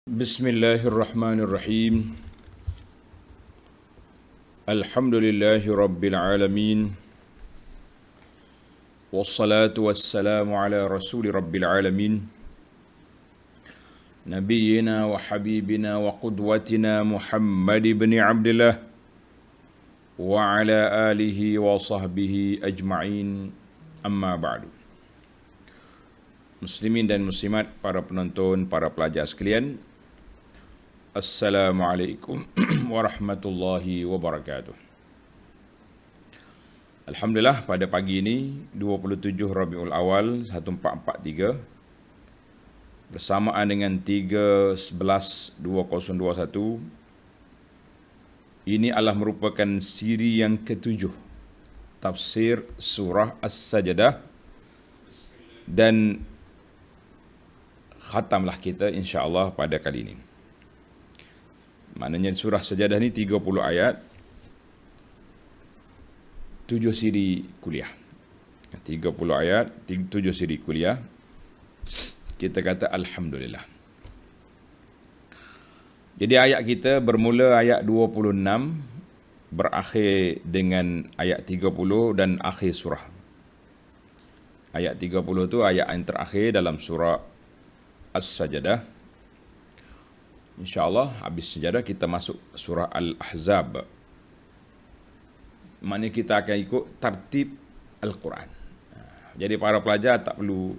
Bismillahirrahmanirrahim. Alhamdulillahi rabbil alamin. Wassalatu wassalamu ala rasuli rabbil alamin. Nabiyyina wa habibina wa qudwatina Muhammad ibn Abdullah wa ala alihi wa sahbihi ajma'in. Amma ba'du. Muslimin dan muslimat, para penonton, para pelajar sekalian, Assalamualaikum warahmatullahi wabarakatuh. Alhamdulillah, pada pagi ini 27 Rabiul Awal 1443 bersamaan dengan 3/11/2021, ini adalah merupakan siri yang ketujuh tafsir surah As-Sajdah, dan khatamlah kita insya-Allah pada kali ini. Maknanya surah Sajadah ni 30 ayat, 7 siri kuliah. 30 ayat, 7 siri kuliah. Kita kata Alhamdulillah. Jadi ayat kita bermula ayat 26, berakhir dengan ayat 30 dan akhir surah. Ayat 30 tu ayat yang terakhir dalam surah As-Sajdah. InsyaAllah habis sejadah kita masuk surah Al-Ahzab. Maknanya kita akan ikut tertib Al-Quran. Jadi para pelajar tak perlu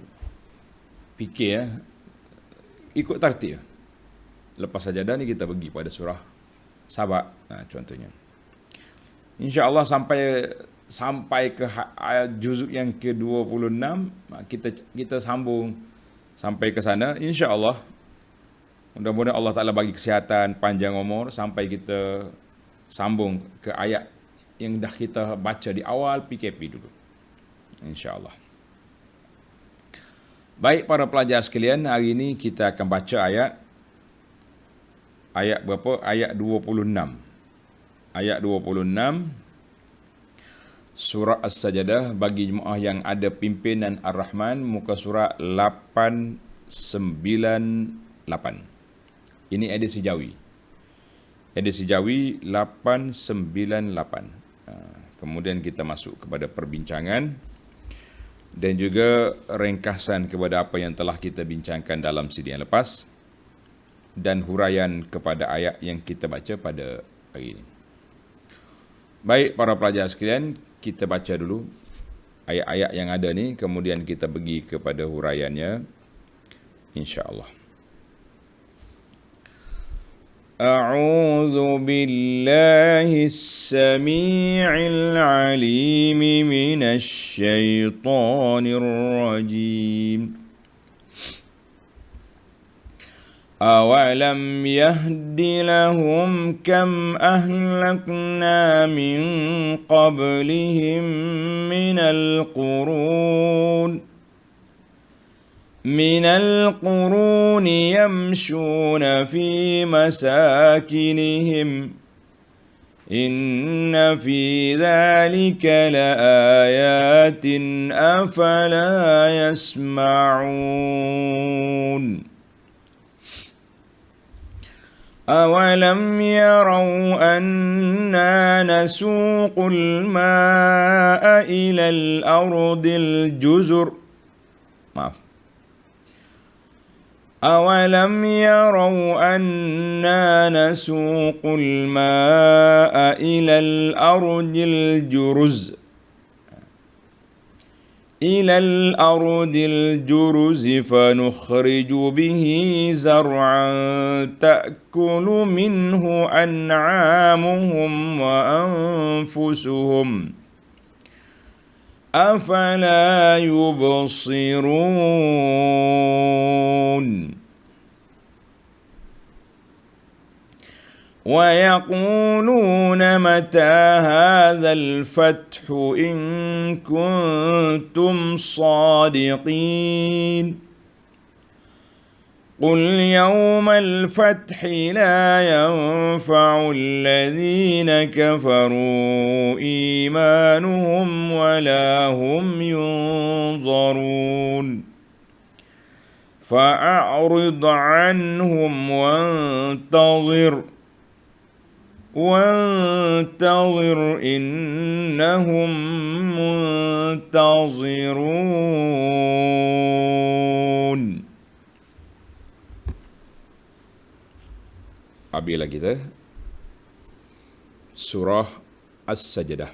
fikir, ikut tertib. Lepas sajadah ni kita pergi pada surah Sabah, contohnya. InsyaAllah sampai ke juzuk yang ke-26, kita sambung sampai ke sana. InsyaAllah mudah-mudahan Allah Ta'ala bagi kesihatan, panjang umur, sampai kita sambung ke ayat yang dah kita baca di awal PKP dulu, InsyaAllah. Baik para pelajar sekalian, hari ini kita akan baca ayat berapa? Ayat 26. Ayat 26 surah As-Sajdah bagi jemaah yang ada pimpinan Ar-Rahman, muka surah 898. Ini edisi Jawi. Edisi Jawi 898. Kemudian kita masuk kepada perbincangan dan juga ringkasan kepada apa yang telah kita bincangkan dalam sidi yang lepas, dan huraian kepada ayat yang kita baca pada hari ini. Baik para pelajar sekalian, kita baca dulu ayat-ayat yang ada ni, kemudian kita pergi kepada huraiannya, insya-Allah. أعوذ بالله السميع العليم من الشيطان الرجيم أولم يهد لهم كم أهلكنا من قبلهم من القرون يمشون في مساكنهم إن في ذلك لآيات أفلا يسمعون أولم يروا أنا نسوق الماء إلى الأرض الجزر أولم يروا أنا نسوق الماء إلى الأرض الجرز فنخرج به زرعا تأكل منه أنعامهم وأنفسهم أفلا يبصرون ويقولون متى هذا الفتح إن كنتم صادقين قل يوم الفتح لا ينفع الذين كفروا إيمانهم ولا هم ينظرون fa'arid anhum وانتظر إنهم منتظرون. Apabila kita surah As-Sajdah.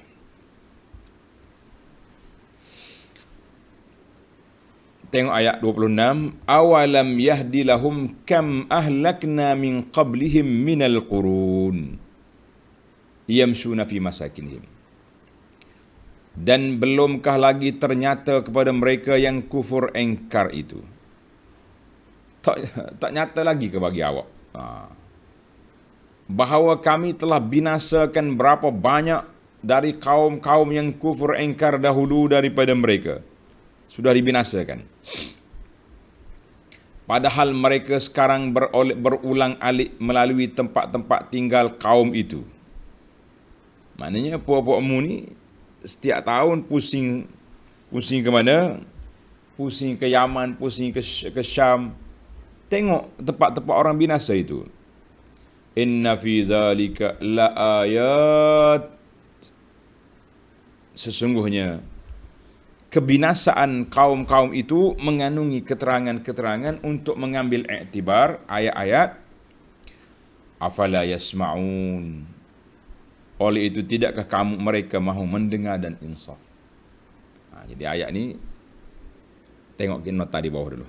Tengok ayat 26. Awalam yahdi lahum kam ahlakna min qablihim minal qurun yamshuna fi masakinihim. Dan belumkah lagi ternyata kepada mereka yang kufur engkar itu. Tak nyata lagi ke bagi awak. Bahawa kami telah binasakan berapa banyak dari kaum-kaum yang kufur engkar dahulu daripada mereka. Sudah dibinasakan. Padahal mereka sekarang berulang-alik melalui tempat-tempat tinggal kaum itu. Maknanya puak-puakmu ni setiap tahun pusing ke mana? Pusing ke Yaman, pusing ke Syam. Tengok tempat-tempat orang binasa itu. Inna fi zalika la ayat. Sesungguhnya kebinasaan kaum-kaum itu mengandungi keterangan-keterangan untuk mengambil iktibar ayat-ayat. Afala yasma'un. Oleh itu tidakkah mereka mahu mendengar dan insaf. Jadi ayat ni tengok nota di bawah dulu.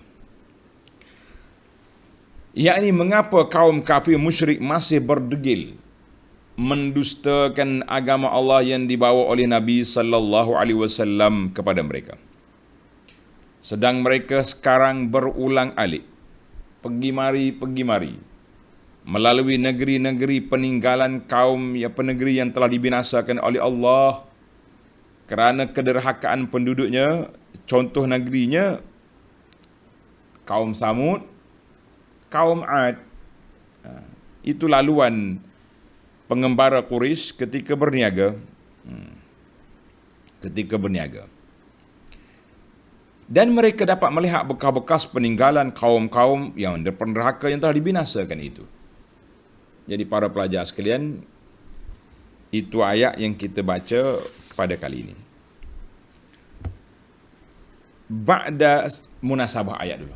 Yakni mengapa kaum kafir musyrik masih berdegil mendustakan agama Allah yang dibawa oleh Nabi sallallahu alaihi wasallam kepada mereka. Sedang mereka sekarang berulang-alik pergi mari melalui negeri-negeri peninggalan kaum penegeri yang telah dibinasakan oleh Allah kerana kederhakaan penduduknya. Contoh negerinya kaum Samud, kaum Ad. Itu laluan pengembara Quraisy ketika berniaga. Dan mereka dapat melihat bekas-bekas peninggalan kaum-kaum yang penderhaka yang telah dibinasakan itu. Jadi para pelajar sekalian, itu ayat yang kita baca pada kali ini. Ba'da munasabah ayat dulu.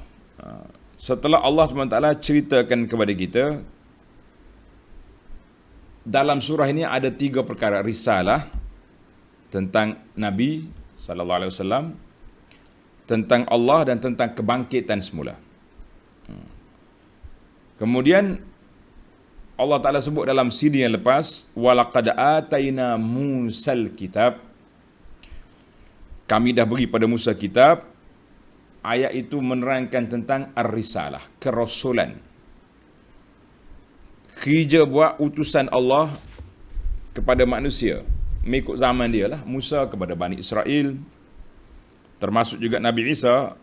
Setelah Allah SWT ceritakan kepada kita, dalam surah ini ada 3 perkara. Risalah tentang Nabi SAW, tentang Allah dan tentang kebangkitan semula. Kemudian Allah Ta'ala sebut dalam CD yang lepas, walaqad atayna Musal kitab. Kami dah beri pada Musa kitab. Ayat itu menerangkan tentang ar-risalah, kerasulan. Kerja buat utusan Allah kepada manusia mengikut zaman dia lah. Musa kepada Bani Israel, termasuk juga Nabi Isa,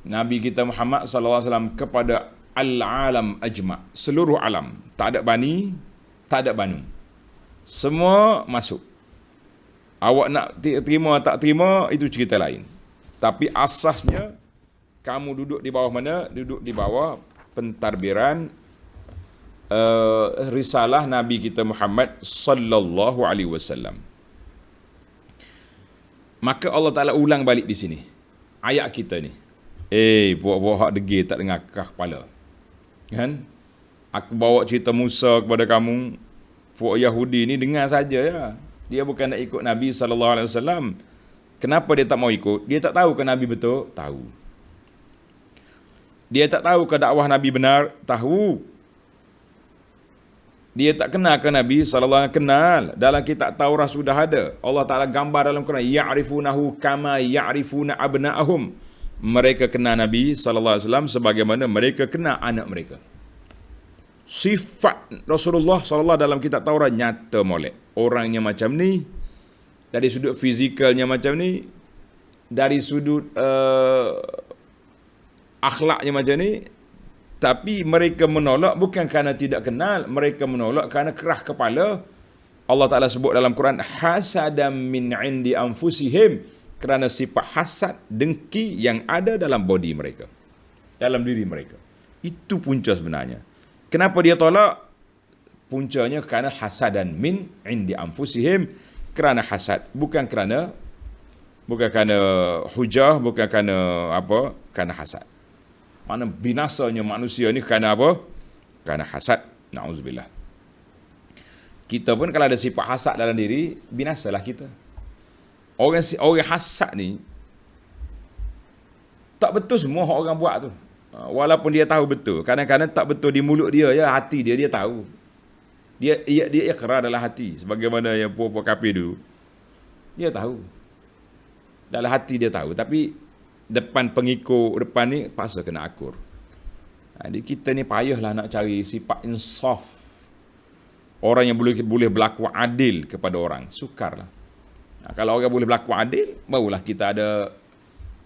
Nabi kita Muhammad SAW kepada al-alam ajma', seluruh alam. Tak ada bani, tak ada banu, semua masuk. Awak nak terima tak terima itu cerita lain. Tapi asasnya kamu duduk di bawah mana? Duduk di bawah pentadbiran risalah Nabi kita Muhammad sallallahu alaihi wasallam. Maka Allah Taala ulang balik di sini ayat kita ni. Buat-buat hak degil tak dengar kah kepala. Kan? Aku bawa cerita Musa kepada kamu. Puak Yahudi ni dengar saja ya. Dia bukan nak ikut Nabi sallallahu alaihi wasallam. Kenapa dia tak mau ikut? Dia tak tahu ke Nabi betul? Tahu. Dia tak tahu ke dakwah Nabi benar? Tahu. Dia tak kenal ke Nabi sallallahu alaihi wasallam? Kenal. Dalam kitab Taurat sudah ada. Allah Taala gambar dalam Quran, ya'rifunahu kama ya'rifuna abna'ahum. Mereka kenal Nabi sallallahu alaihi wasallam sebagaimana mereka kenal anak mereka. Sifat Rasulullah sallallahu dalam kitab Taurat nyata molek. Orangnya macam ni, dari sudut fizikalnya macam ni, dari sudut akhlaknya macam ni. Tapi mereka menolak bukan kerana tidak kenal, mereka menolak kerana kerah kepala. Allah Ta'ala sebut dalam Quran, hasadam min indi anfusihim, kerana sifat hasad, dengki yang ada dalam body mereka. dalam diri mereka. Itu punca sebenarnya. Kenapa dia tolak? Puncanya kerana hasadan min indi anfusihim, kerana hasad, bukan kerana hujah, bukan kerana apa, kerana hasad. Mana binasanya manusia ni kerana apa? Kerana hasad. Na'udzubillah. Kita pun kalau ada sifat hasad dalam diri, binasalah kita. Orang hasad ni tak betul semua orang buat tu. Walaupun dia tahu betul, kadang-kadang tak betul di mulut dia, ya hati dia tahu. Dia iqrar dalam hati, sebagaimana yang puak-puak kafir dulu. Dia tahu. Dalam hati dia tahu, tapi depan pengikut depan ni paksa kena akur. Jadi kita ni payahlah nak cari sifat insaf. Orang yang boleh berlaku adil kepada orang, sukarlah. Kalau orang boleh berlaku adil, barulah kita ada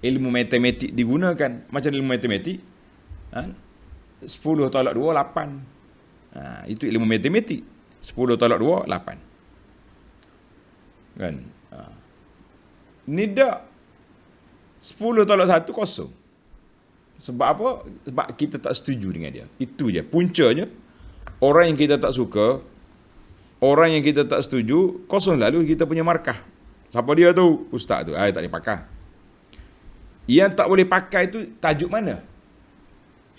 ilmu matematik digunakan. Macam ilmu matematik, 10 tolak 2, 8. Itu ilmu matematik. 10 tolak 2, 8. Kan? Ni dah 10 tolak 1, kosong. Sebab apa? Sebab kita tak setuju dengan dia. Itu je. Puncanya, orang yang kita tak suka, orang yang kita tak setuju, kosong lalu kita punya markah. Siapa dia tu? Ustaz tu. Tak boleh pakai. Yang tak boleh pakai tu tajuk mana?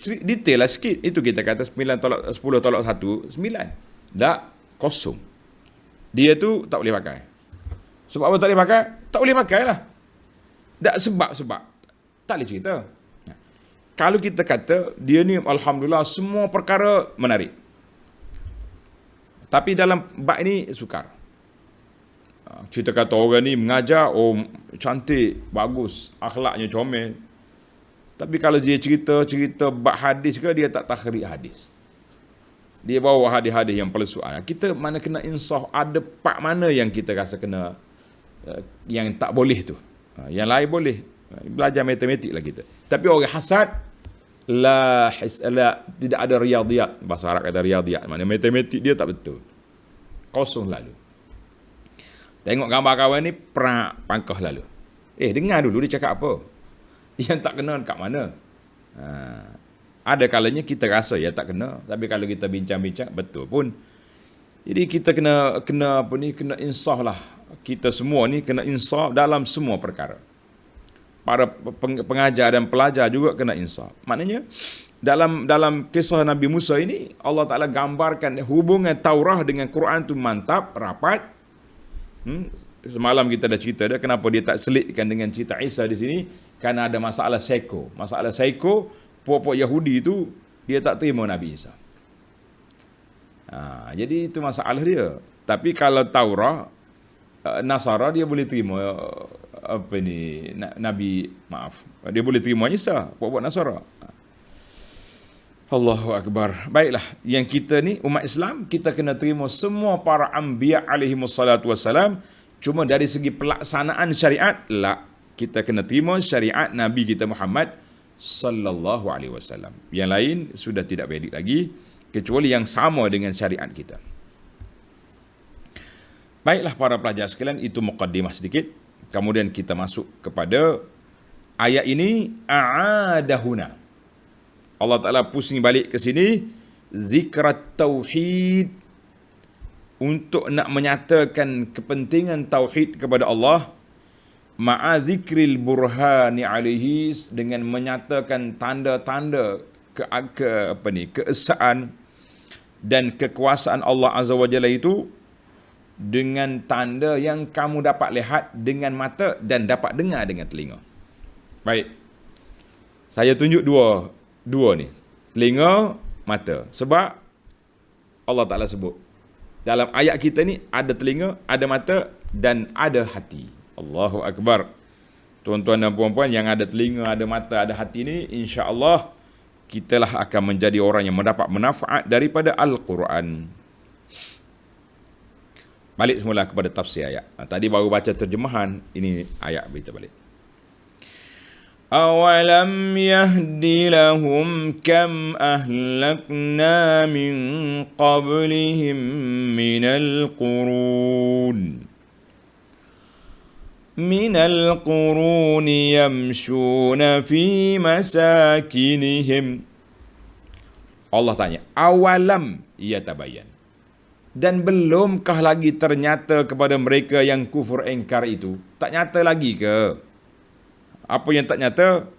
Detail lah sikit. Itu kita kata 10 tolak 1, 9. Tak, kosong. Dia tu tak boleh pakai. Sebab apa tak boleh pakai? Tak boleh pakai lah. Tak sebab. Tak boleh cerita. Kalau kita kata, dia ni alhamdulillah semua perkara menarik. Tapi dalam bab ini sukar. Cerita kata orang ni mengajar, cantik, bagus, akhlaknya comel. Tapi kalau dia cerita bab hadis ke, dia tak takhrij hadis. Dia bawa hadis-hadis yang palsuan. Kita mana kena insaf, ada part mana yang kita rasa kena, yang tak boleh tu. Yang lain boleh. Belajar matematik lah kita. Tapi orang hasad, tidak ada riyadiyat. Bahasa Arab kata riyadiyat. Mana matematik dia tak betul. Kosong lalu. Tengok gambar kawan ni, pangkah lalu. Dengar dulu dia cakap apa. Yang tak kena kat mana. Ada kalanya kita rasa ya tak kena. Tapi kalau kita bincang-bincang, betul pun. Jadi kita kena insaf lah. Kita semua ni kena insaf dalam semua perkara. Para pengajar dan pelajar juga kena insaf. Maknanya, dalam kisah Nabi Musa ini, Allah Ta'ala gambarkan hubungan Taurah dengan Quran tu mantap, rapat. Semalam kita dah cerita dah kenapa dia tak selitkan dengan cerita Isa di sini, kerana ada masalah psycho. Masalah psycho, puak-puak Yahudi itu dia tak terima Nabi Isa. Jadi itu masalah dia. Tapi kalau Taurah, Nasara dia boleh terima dia boleh terima Isa, puak-puak Nasara. Allahu Akbar. Baiklah, yang kita ni umat Islam, kita kena terima semua para anbiya alaihi wassalatu wassalam. Cuma dari segi pelaksanaan syariat, kita kena terima syariat Nabi kita Muhammad sallallahu alaihi wasallam. Yang lain sudah tidak valid lagi, kecuali yang sama dengan syariat kita. Baiklah para pelajar sekalian, itu muqaddimah sedikit. Kemudian kita masuk kepada ayat ini, a'adahuna. Allah Ta'ala pusing balik ke sini, zikrat tauhid, untuk nak menyatakan kepentingan tauhid kepada Allah, ma'a zikril burhani alaihi, dengan menyatakan tanda-tanda keesaan dan kekuasaan Allah Azza wa Jalla itu, dengan tanda yang kamu dapat lihat dengan mata dan dapat dengar dengan telinga. Baik, saya tunjuk dua ni, telinga, mata. Sebab Allah Ta'ala sebut dalam ayat kita ni ada telinga, ada mata dan ada hati. Allahu Akbar. Tuan-tuan dan puan-puan yang ada telinga, ada mata, ada hati ni, insya-Allah kitalah akan menjadi orang yang mendapat manfaat daripada Al-Quran. Balik semula kepada tafsir ayat. Tadi baru baca terjemahan, ini ayat kita balik. أَوَلَمْ يَهْدِ لَهُمْ كَمْ أَهْلَكْنَا مِنْ قَبْلِهِمْ مِنَ الْقُرُونِ minal quruni yamshuna fi masakinihim. Allah tanya, awalam yatabayyan. Dan belumkah lagi ternyata kepada mereka yang kufur engkar itu? Tak nyata lagi ke? Apa yang tak nyata?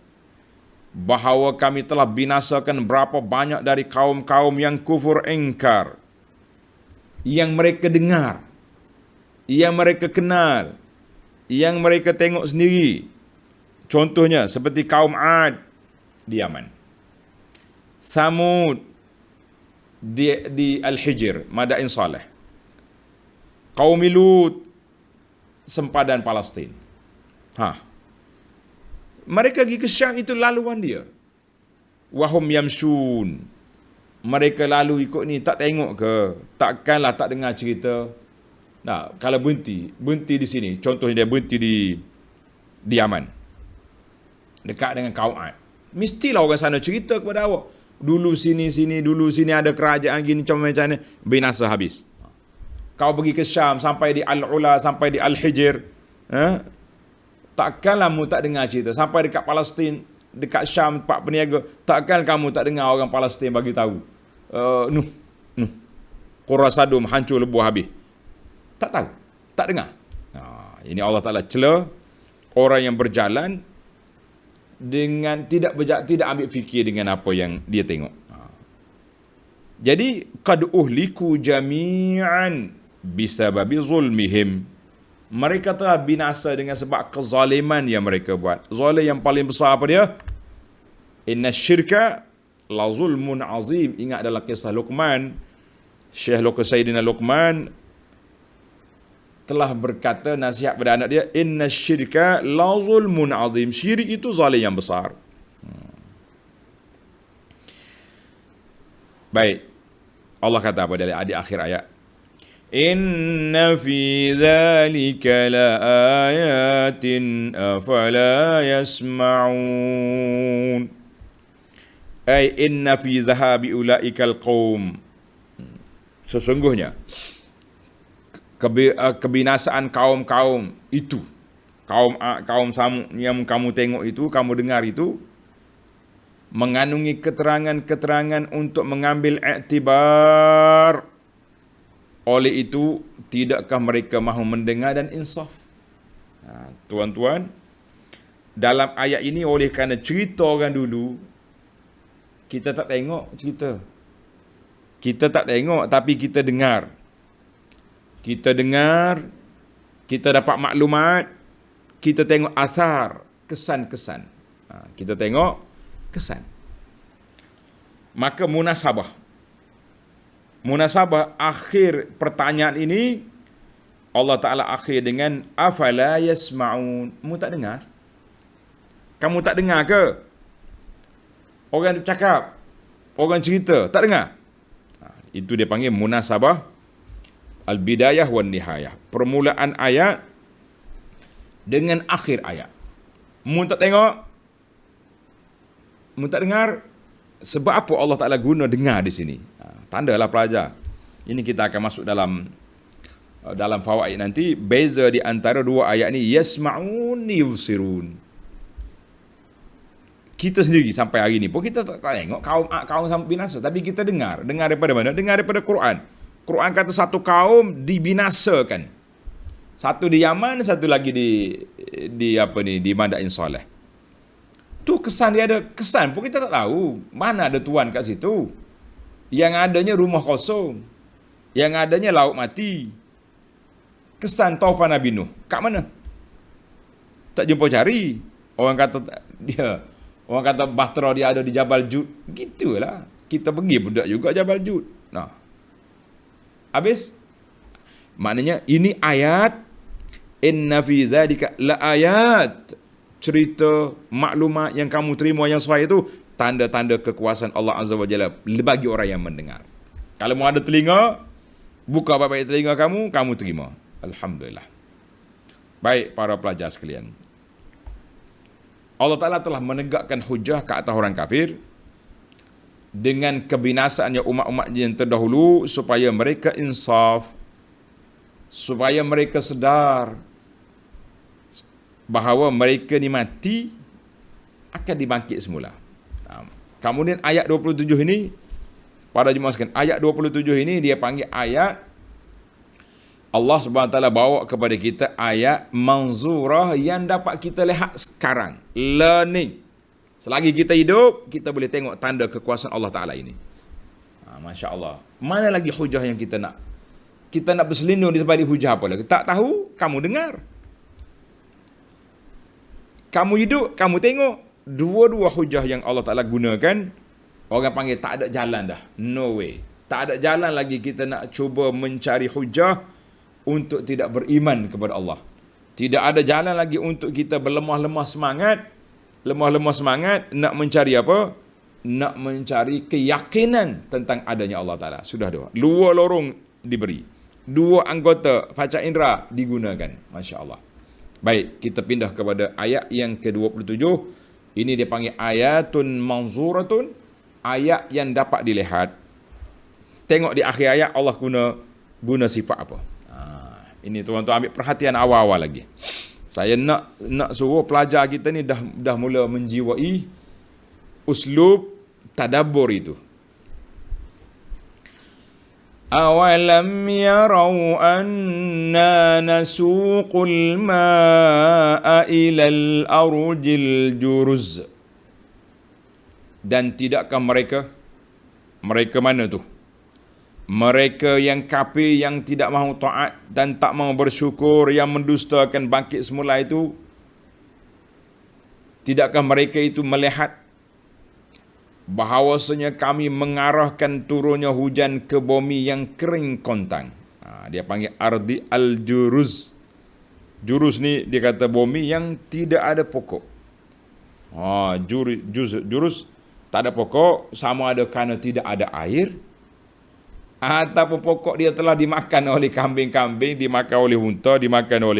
Bahawa kami telah binasakan berapa banyak dari kaum-kaum yang kufur engkar. Yang mereka dengar, yang mereka kenal, yang mereka tengok sendiri. Contohnya seperti kaum Ad di Yaman, Samud di Al-Hijr, Madain Saleh, kaum Lut, sempadan Palestin. Mereka pergi ke Syam, itu laluan dia. Wahum yamsun. Mereka lalu ikut ni, tak tengok ke? Takkanlah tak dengar cerita. Nah, kalau berhenti di sini. Contohnya dia berhenti di Yaman, dekat dengan kaum Ad. Mestilah orang sana cerita kepada awak. Dulu sini ada kerajaan gini macam mana, binasa habis. Kau pergi ke Syam, sampai di Al-Ula, sampai di Al-Hijr, takkanlah kamu tak dengar cerita. Sampai dekat Palestin, dekat Syam, tempat peniaga, takkan kamu tak dengar orang Palestin bagi tahu. Qura Sadum hancur lebuh habis. Tak tahu, tak dengar. Ini Allah Ta'ala cela orang yang berjalan dengan tidak ambil fikir dengan apa yang dia tengok. Jadi qad uhliku jami'an bisababi zulmihim. Mereka telah binasa dengan sebab kezaliman yang mereka buat. Zalim yang paling besar apa dia? Inna syirka la zulmun azim. Ingat dalam kisah Luqman, Syekh Sayyidina Luqman telah berkata nasihat pada anak dia, inna syirka la zulmun azim. Syirik itu zalim yang besar. Baik. Allah kata apa di akhir ayat? Inna fi dhalika la ayatin afala yasma'un. Ay inna fi zahabi ulaikal qaum. Sesungguhnya kebinasaan kaum-kaum itu, kaum yang kamu tengok itu, kamu dengar itu, mengandungi keterangan-keterangan untuk mengambil iktibar. Oleh itu, tidakkah mereka mahu mendengar dan insaf? Tuan-tuan, dalam ayat ini oleh kerana cerita orang dulu, kita tak tengok cerita. Kita tak tengok, tapi kita dengar. Kita dengar, kita dapat maklumat, kita tengok asar, kesan-kesan. Kita tengok kesan. Maka munasabah akhir pertanyaan ini, Allah Ta'ala akhir dengan afala yasma'un. Kamu tak dengar? Kamu tak dengar ke? Orang cakap, orang cerita, tak dengar? Itu dia panggil munasabah al-bidayah wan nihayah. Permulaan ayat dengan akhir ayat. Mu tak tengok, mu tak dengar, sebab apa Allah Ta'ala guna dengar di sini? Tandalah pelajar. Ini kita akan masuk dalam fawaid nanti. Beza di antara dua ayat ni, yasma'un yubsirun. Kita sendiri sampai hari ni pun kita tak tengok kaum sampai binasa, tapi kita dengar daripada mana? Dengar daripada Quran. Quran kata satu kaum dibinasakan. Satu di Yaman, satu lagi di Madain Saleh. Tu kesan dia ada. Kesan pun kita tak tahu. Mana ada tuan kat situ. Yang adanya rumah kosong. Yang adanya laut mati. Kesan taufan Nabi Nuh. Kat mana? Tak jumpa cari. Orang kata bahtera dia ada di Jabal Jud. Gitulah. Kita pergi pun tak juga Jabal Jud. Habis, maknanya ini ayat, inna fi zalika la ayat, cerita, maklumat yang kamu terima yang sesuai itu, tanda-tanda kekuasaan Allah Azza wa Jalla bagi orang yang mendengar. Kalau mau ada telinga, buka baik-baik telinga kamu terima. Alhamdulillah. Baik para pelajar sekalian, Allah Ta'ala telah menegakkan hujah ke atas orang kafir dengan kebinasaannya umat-umat yang terdahulu, supaya mereka insaf, supaya mereka sedar bahawa mereka ni mati akan dibangkit semula. Kemudian ayat 27 ini, para jemaah sekalian, ayat 27 ini dia panggil ayat Allah Subhanahu Wa Taala bawa kepada kita ayat manzurah yang dapat kita lihat sekarang. Learning. Selagi kita hidup, kita boleh tengok tanda kekuasaan Allah Taala ini. Masya Allah. Mana lagi hujah yang kita nak? Kita nak berselindung di sebalik hujah apa lagi? Tak tahu, kamu dengar. Kamu hidup, kamu tengok. Dua-dua hujah yang Allah Ta'ala gunakan, orang panggil tak ada jalan dah. No way. Tak ada jalan lagi kita nak cuba mencari hujah untuk tidak beriman kepada Allah. Tidak ada jalan lagi untuk kita berlemah-lemah semangat. Lemah-lemah semangat nak mencari apa? Nak mencari keyakinan tentang adanya Allah Ta'ala. Sudah dua. Dua lorong diberi. Dua anggota panca indera digunakan. Masya Allah. Baik, kita pindah kepada ayat yang ke-27. Ini dia panggil ayatun manzuratun, ayat yang dapat dilihat. Tengok di akhir ayat Allah guna sifat apa. Ini tuan-tuan ambil perhatian awal-awal lagi. Saya nak suruh pelajar kita ni dah mula menjiwai uslub tadabbur itu. أَوَلَمْ يَرَوْا أَنَّا نَسُوقُ الْمَاءَ إِلَى الْأَرْضِ الْجُرُزِ. Dan tidakkah mereka mana tu? Mereka yang kafir, yang tidak mahu taat dan tak mahu bersyukur, yang mendustakan bangkit semula itu, tidakkah mereka itu melihat bahawasanya kami mengarahkan turunnya hujan ke bumi yang kering kontang. Dia panggil ardi al-juruz. Juruz ni dia kata bumi yang tidak ada pokok. Juruz tak ada pokok, sama ada kerana tidak ada air, ataupun pokok dia telah dimakan oleh kambing-kambing, dimakan oleh unta, dimakan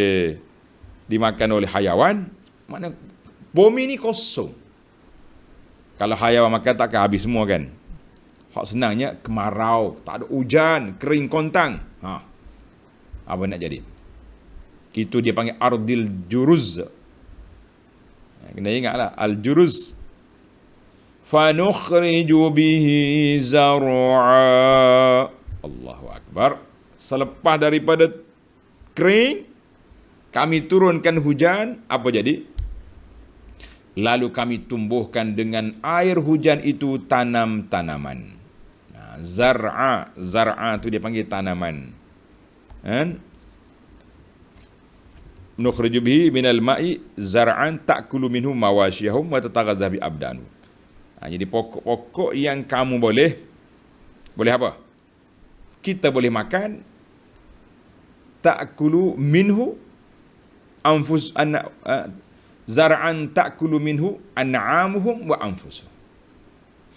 oleh hayawan. Mana bumi ni kosong. Kalau hayawan makan takkan habis semua kan. Hak senangnya kemarau, tak ada hujan, kering kontang. Apa nak jadi? Itu dia panggil ardil juruz. Kena ingatlah al-juruz. Fanukhriju bihi zar'a. Allahu akbar. Selepas daripada kering, kami turunkan hujan, apa jadi? Lalu kami tumbuhkan dengan air hujan itu tanam-tanaman. Zar'a tu dia panggil tanaman. Nukhriju bihi minal ma'i zar'an ta'kulu minhu mawashiyahum wa tataghadha bi abdanu. Jadi pokok-pokok yang kamu boleh apa? Kita boleh makan. Ta'kulu minhu zar'an ta'kulu minhu an'amuhum wa anfusuhum.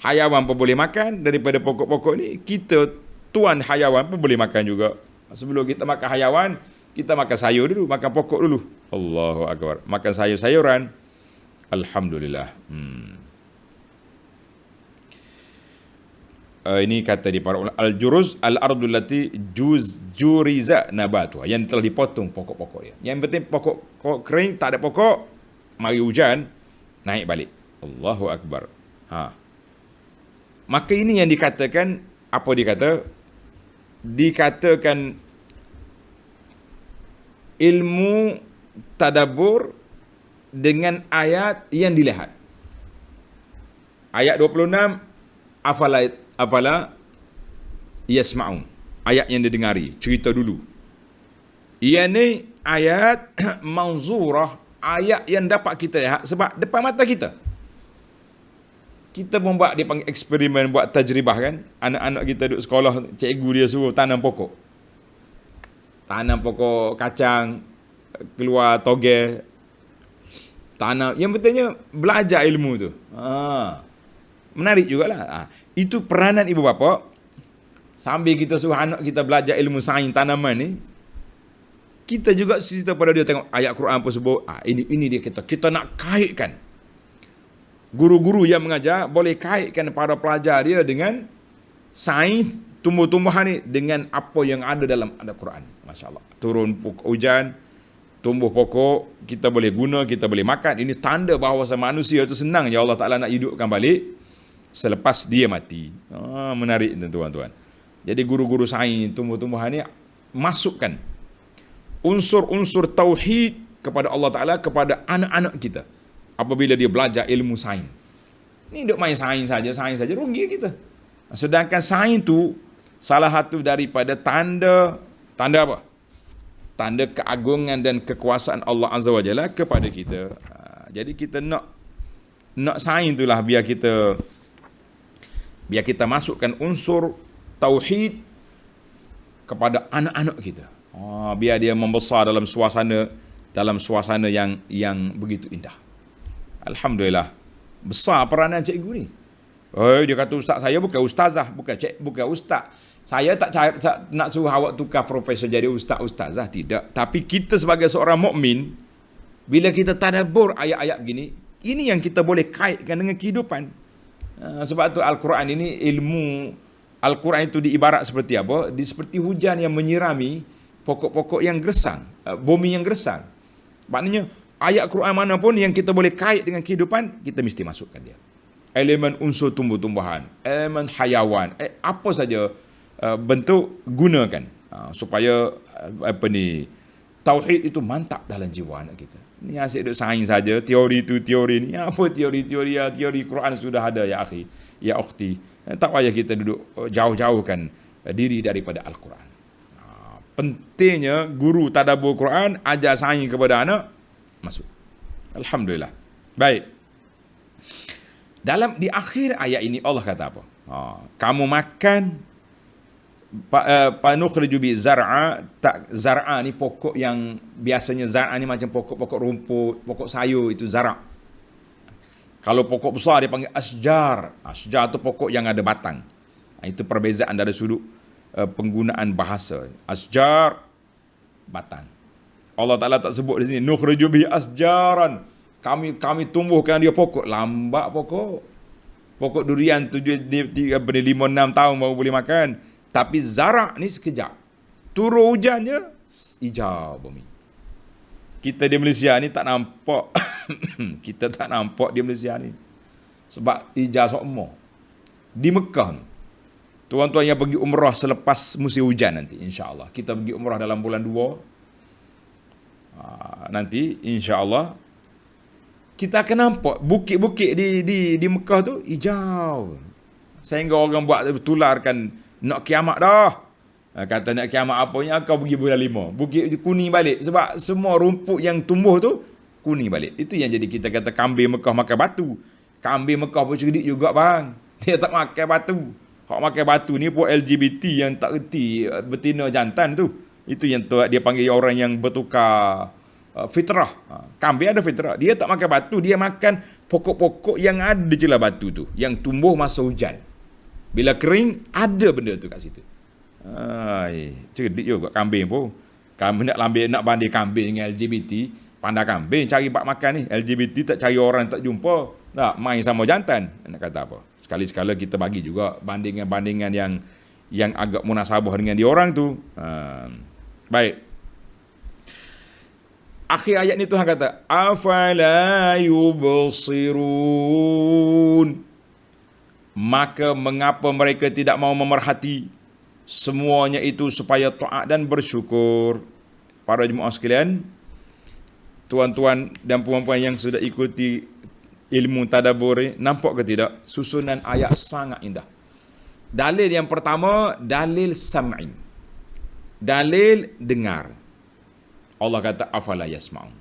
Hayawan pun boleh makan daripada pokok-pokok ni. Kita tuan hayawan pun boleh makan juga. Sebelum kita makan hayawan, kita makan sayur dulu, makan pokok dulu. Allahu akbar. Makan sayur-sayuran. Alhamdulillah. Ini kata di para ulama, al-juruz al-ardul lati juriza nabatuha, yang telah dipotong pokok-pokok dia. Yang penting pokok kering, tak ada pokok, mari hujan, naik balik. Allahu akbar. Maka ini yang dikatakan, apa dikata? Dikatakan ilmu tadabbur dengan ayat yang dilihat. Ayat 26, afala yasma'un. Ayat yang didengari, cerita dulu. Ia ni ayat manzurah, ayat yang dapat kita lihat sebab depan mata kita. Kita pun buat, dia panggil eksperimen, buat tajribah kan. Anak-anak kita duduk sekolah, cikgu dia suruh tanam pokok. Tanam pokok kacang, keluar togel. Tanam, yang betulnya belajar ilmu tu. Menarik jugalah. Itu peranan ibu bapa. Sambil kita suruh anak kita belajar ilmu sains tanaman ni, kita juga cerita pada dia, tengok ayat Quran apa sebut. Ini dia kita nak kaitkan. Guru-guru yang mengajar boleh kaitkan para pelajar dia dengan sains tumbuh-tumbuhan ni, dengan apa yang ada dalam Al-Quran. Masya Allah. Turun hujan, tumbuh pokok, kita boleh guna, kita boleh makan. Ini tanda bahawa manusia itu senang ya Allah Ta'ala nak hidupkan balik selepas dia mati. Menarik tuan-tuan. Jadi guru-guru sains tumbuh-tumbuhan ni masukkan unsur-unsur tauhid kepada Allah Ta'ala kepada anak-anak kita apabila dia belajar ilmu sains. Ni duk main sains saja rugi kita. Sedangkan sains tu salah satu daripada tanda apa? Tanda keagungan dan kekuasaan Allah Azza wa Jalla kepada kita. Jadi kita nak sains itulah biar kita masukkan unsur tauhid kepada anak-anak kita. Biar dia membesar dalam suasana yang begitu indah. Alhamdulillah. Besar peranan cikgu ni. Dia kata ustaz saya bukan ustazah, bukan ustaz. Saya tak nak suruh awak tukar profesor jadi ustazah, tidak. Tapi kita sebagai seorang mukmin, bila kita tadabbur ayat-ayat begini, ini yang kita boleh kaitkan dengan kehidupan. Sebab tu Al-Quran ini ilmu Al-Quran itu diibarat seperti apa? Seperti hujan yang menyirami pokok-pokok yang gersang, bumi yang gersang. Maknanya ayat Quran mana pun yang kita boleh kait dengan kehidupan, kita mesti masukkan dia. Elemen unsur tumbuh-tumbuhan, elemen hayawan, apa saja bentuk gunakan supaya tauhid itu mantap dalam jiwa anak kita. Ni asyik duk sains saja, teori tu teori ni. Apa teori Quran sudah ada ya akhi, ya ukhti. Tak payah kita duduk jauh-jauhkan diri daripada Al-Quran. Pentingnya guru tadabbur Quran ajar sains kepada anak masuk. Alhamdulillah. Baik. Di akhir ayat ini Allah kata apa? Kamu makan panukhriju bi zar'a. Zar'a ni pokok yang biasanya zar'a ni macam pokok rumput, pokok sayur, itu zar'a. Kalau pokok besar dia panggil asjar. Asjar tu pokok yang ada batang. Itu perbezaan dari sudut penggunaan bahasa. Asjar, batang. Allah Ta'ala tak sebut di sini nukhriju bi asjaran. Kami tumbuhkan dia pokok. Lambat pokok. Pokok durian tu 5-6 tahun baru boleh makan. Tapi zarak ni sekejap. Turun hujannya, hijau bumi. Kita di Malaysia ni tak nampak. Kita tak nampak di Malaysia ni. Sebab hijau semua. Di Mekah ni. Tuan-tuan yang pergi umrah selepas musim hujan nanti, insya-Allah. Kita pergi umrah dalam bulan 2. Nanti, insya-Allah. Kita akan nampak bukit-bukit di Mekah tu hijau. Sehingga orang buat tularkan nak kiamat dah. Kata nak kiamat apanya, kau pergi bulan 5. Bukit kuning balik. Sebab semua rumput yang tumbuh tu kuning balik. Itu yang jadi kita kata kambing Mekah makan batu. Kambing Mekah pun cerdik juga bang. Dia tak makan batu. Hak makan batu ni pun LGBT yang tak reti betina jantan tu. Itu yang dia panggil orang yang bertukar fitrah. Kambing ada fitrah. Dia tak makan batu. Dia makan pokok-pokok yang ada je lah batu tu. Yang tumbuh masa hujan. Bila kering, ada benda tu kat situ. Cerdik juga kambing pun. Kamu nak banding kambing dengan LGBT, pandai kambing cari bak makan ni. LGBT tak cari orang tak jumpa. Nak main sama jantan. Nak kata apa? Sekali-sekala kita bagi juga bandingan-bandingan yang agak munasabah dengan dia orang tu. Baik. Akhir ayat ni Tuhan kata, afala yubsirun. Maka mengapa mereka tidak mau memerhati semuanya itu supaya taat dan bersyukur. Para jemaah sekalian, tuan-tuan dan puan-puan yang sudah ikuti ilmu tadabbur, nampak ke tidak susunan ayat sangat indah. Dalil yang pertama, dalil sam'i. Dalil dengar. Allah kata afala yasma'un.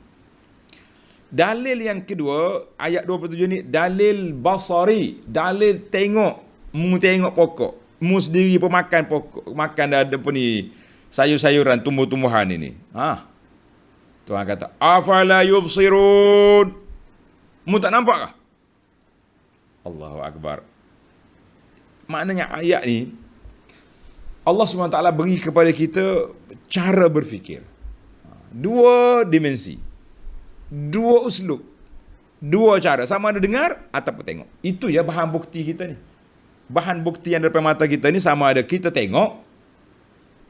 Dalil yang kedua, ayat 27 ni, dalil basari, dalil tengok, mu tengok pokok, mu sendiri pun makan pokok, makan ada apa ni, sayur-sayuran, tumbuh-tumbuhan ini. Tuhan kata, afala yubsirun. Mu tak nampak kah? Allahu Akbar. Maknanya ayat ni, Allah SWT beri kepada kita cara berfikir. Dua dimensi. Dua uslub, dua cara, sama ada dengar ataupun tengok. Itu ya bahan bukti kita ni. Bahan bukti yang daripada mata kita ni sama ada kita tengok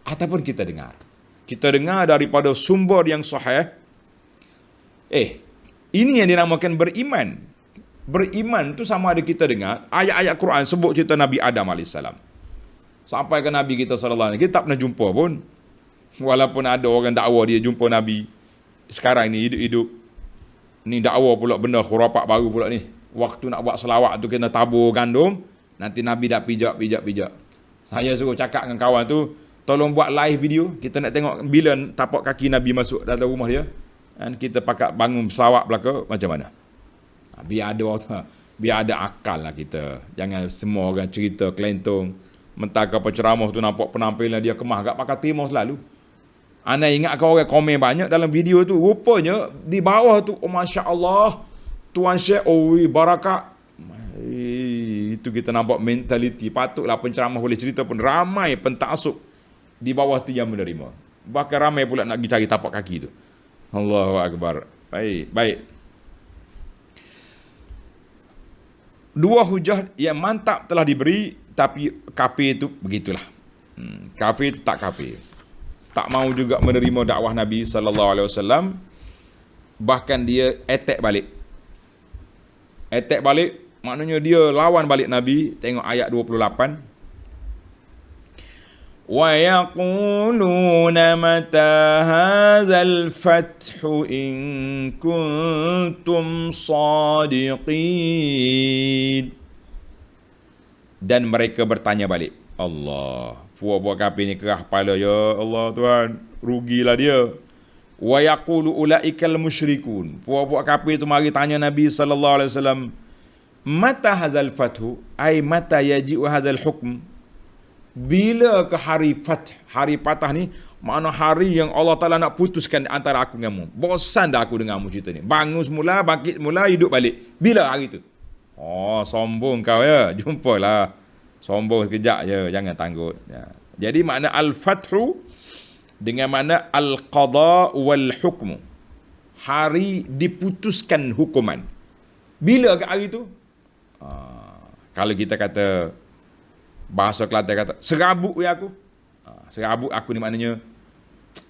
ataupun kita dengar. Kita dengar daripada sumber yang sahih, Ini yang dinamakan beriman. Beriman tu sama ada kita dengar ayat-ayat Quran sebut cerita Nabi Adam AS. Sampai ke Nabi kita sallallahu alaihi wasallam, kita tak pernah jumpa pun. Walaupun ada orang dakwa dia jumpa Nabi. Sekarang ni hidup-hidup ni dakwa pula benda khurafat baru pula ni. Waktu nak buat selawat tu kena tabur gandum, nanti Nabi dah pijak. Saya suruh cakap dengan kawan tu, tolong buat live video, kita nak tengok bila tapak kaki Nabi masuk dalam rumah dia. Dan kita pakai bangun selawat belaka macam mana. Biar ada akal lah kita. Jangan semua orang cerita kelentong. Mentah ke penceramah tu nampak penampilan dia kemah, agak pakai timur selalu. Anda ingat kau orang komen banyak dalam video tu, rupanya di bawah tu, oh Masya Allah, Tuan Syekh, oh barakat. Itu kita nampak mentaliti. Patutlah penceramah boleh cerita pun ramai pentaksub di bawah tu yang menerima. Bahkan ramai pula nak pergi cari tapak kaki tu. Allahu Akbar. Baik. Dua hujah yang mantap telah diberi, tapi kafir itu begitulah. Kafir itu tak kafir. Tak mau juga menerima dakwah Nabi sallallahu alaihi wasallam. Bahkan dia attack balik. Maknanya dia lawan balik Nabi. Tengok ayat 28. Wa yaquluna mata hadzal fathu in kuntum sadiqin. Dan mereka bertanya balik. Allah, puak-puak kafir ni kerah kepala, ya Allah Tuhan, rugilah dia. Wa yaqulu ulaikal musyrikun. Puak-puak kafir tu mari tanya Nabi sallallahu alaihi wasallam, mata hazal fathu, ai mata yaji'u hazal hukm. Bila ke hari fath, hari patah ni, makna hari yang Allah Ta'ala nak putuskan antara aku dengan mu. Bosan dah aku dengar mu cerita ni. Bangun semula, bangkit semula, hidup balik. Bila hari tu? Oh, sombong kau ya. Jumpalah. Sombong sekejap je, jangan tanggut. Ya. Jadi makna al-fathu dengan makna al-qada wal hukmu. Hari diputuskan hukuman. Bila ke hari tu? Kalau kita kata bahasa Kelantan kata serabut ya aku. Serabut aku ni maknanya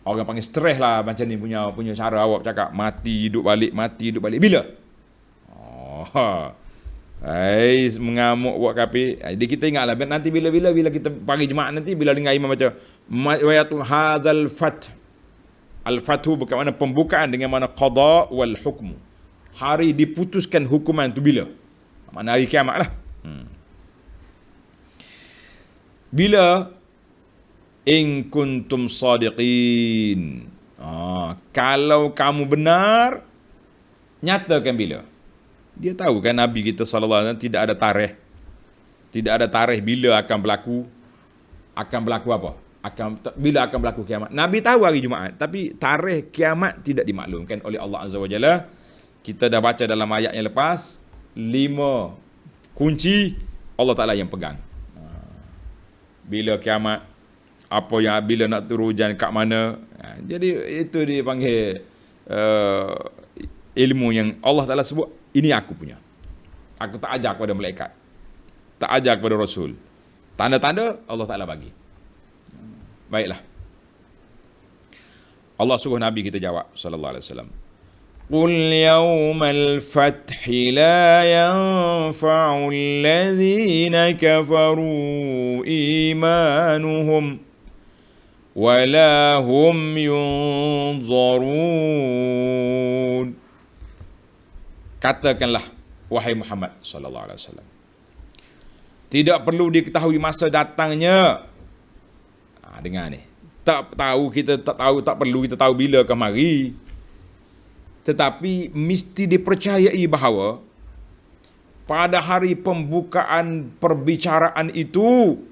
orang panggil stres lah, macam ni punya cara awak cakap, mati hidup balik. Bila? Mengamuk buat kafir. Jadi kita ingatlah nanti bila kita pagi Jumaat nanti bila dengar imam baca wayatu hadzal fath. Al-fathu bukan mana pembukaan, dengan mana qada wal hukmu. Hari diputuskan hukuman tu bila? Mana hari kiamat lah. Bila? In kuntum sadiqin. Kalau kamu benar, nyatakan bila. Dia tahu kan Nabi kita sallallahu alaihi wasallam tidak ada tarikh. Tidak ada tarikh bila akan berlaku. Akan berlaku apa? Bila akan berlaku kiamat. Nabi tahu hari Jumaat, tapi tarikh kiamat tidak dimaklumkan oleh Allah Azza wa Jalla. Kita dah baca dalam ayat yang lepas, 5 kunci Allah Ta'ala yang pegang. Bila kiamat, bila nak turun hujan kat mana. Jadi itu dipanggil ilmu yang Allah Ta'ala sebut, ini aku punya. Aku tak ajar kepada malaikat, tak ajar kepada Rasul. Tanda-tanda Allah Ta'ala bagi. Baiklah. Allah suruh Nabi kita jawab sallallahu alaihi wasallam. Qul yawmal fathi la yanfa'u alladhina kafaru imanuhum wala hum yunzarun. Katakanlah wahai Muhammad sallallahu alaihi wasallam, tidak perlu diketahui masa datangnya. Dengar ni. Tak perlu kita tahu bila ke mari. Tetapi mesti dipercayai bahawa pada hari pembukaan perbicaraan itu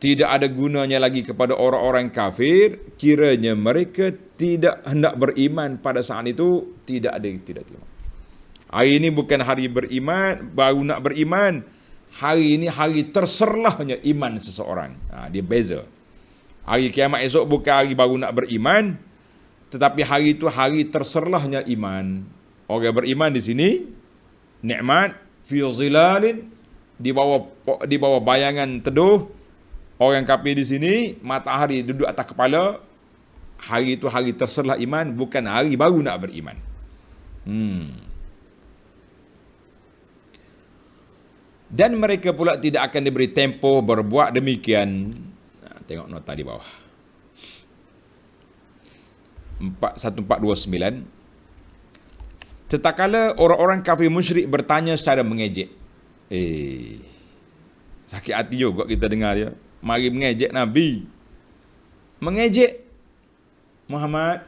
tidak ada gunanya lagi kepada orang-orang kafir, kiranya mereka tidak hendak beriman pada saat itu, tidak terima. Hari ini bukan hari beriman, baru nak beriman. Hari ini hari terserlahnya iman seseorang. Dia beza. Hari kiamat esok bukan hari baru nak beriman, tetapi hari itu hari terserlahnya iman. Orang beriman di sini, nikmat fi zilalin, di bawah bayangan teduh. Orang kafir di sini, matahari duduk atas kepala. Hari itu hari terserlah iman, bukan hari baru nak beriman. Dan mereka pula tidak akan diberi tempoh berbuat demikian. Tengok nota di bawah. 1429. Tatkala orang-orang kafir musyrik bertanya secara mengejek. Sakit hati juga kita dengar dia. Mari mengejek Nabi. Mengejek Muhammad.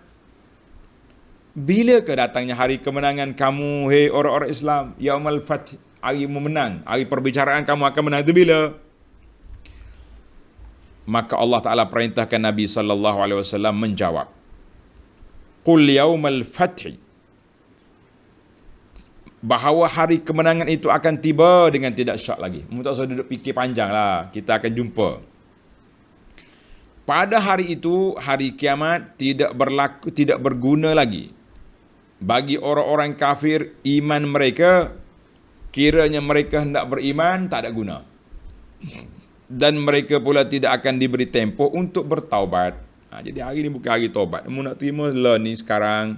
Bila ke datangnya hari kemenangan kamu, hei orang-orang Islam? Yaumul Fath, hari memenang, hari perbicaraan kamu akan menang, itu bila? Maka Allah Ta'ala perintahkan Nabi SAW menjawab, Qul yaumul fathi, bahawa hari kemenangan itu akan tiba dengan tidak syak lagi. Tak usah duduk fikir panjang lah, kita akan jumpa. Pada hari itu, hari kiamat tidak berlaku, tidak berguna lagi bagi orang-orang kafir. Iman mereka, kiranya mereka hendak beriman, tak ada guna. Dan mereka pula tidak akan diberi tempoh untuk bertaubat. Jadi hari ini bukan hari taubat. Kamu nak terima lah ni sekarang.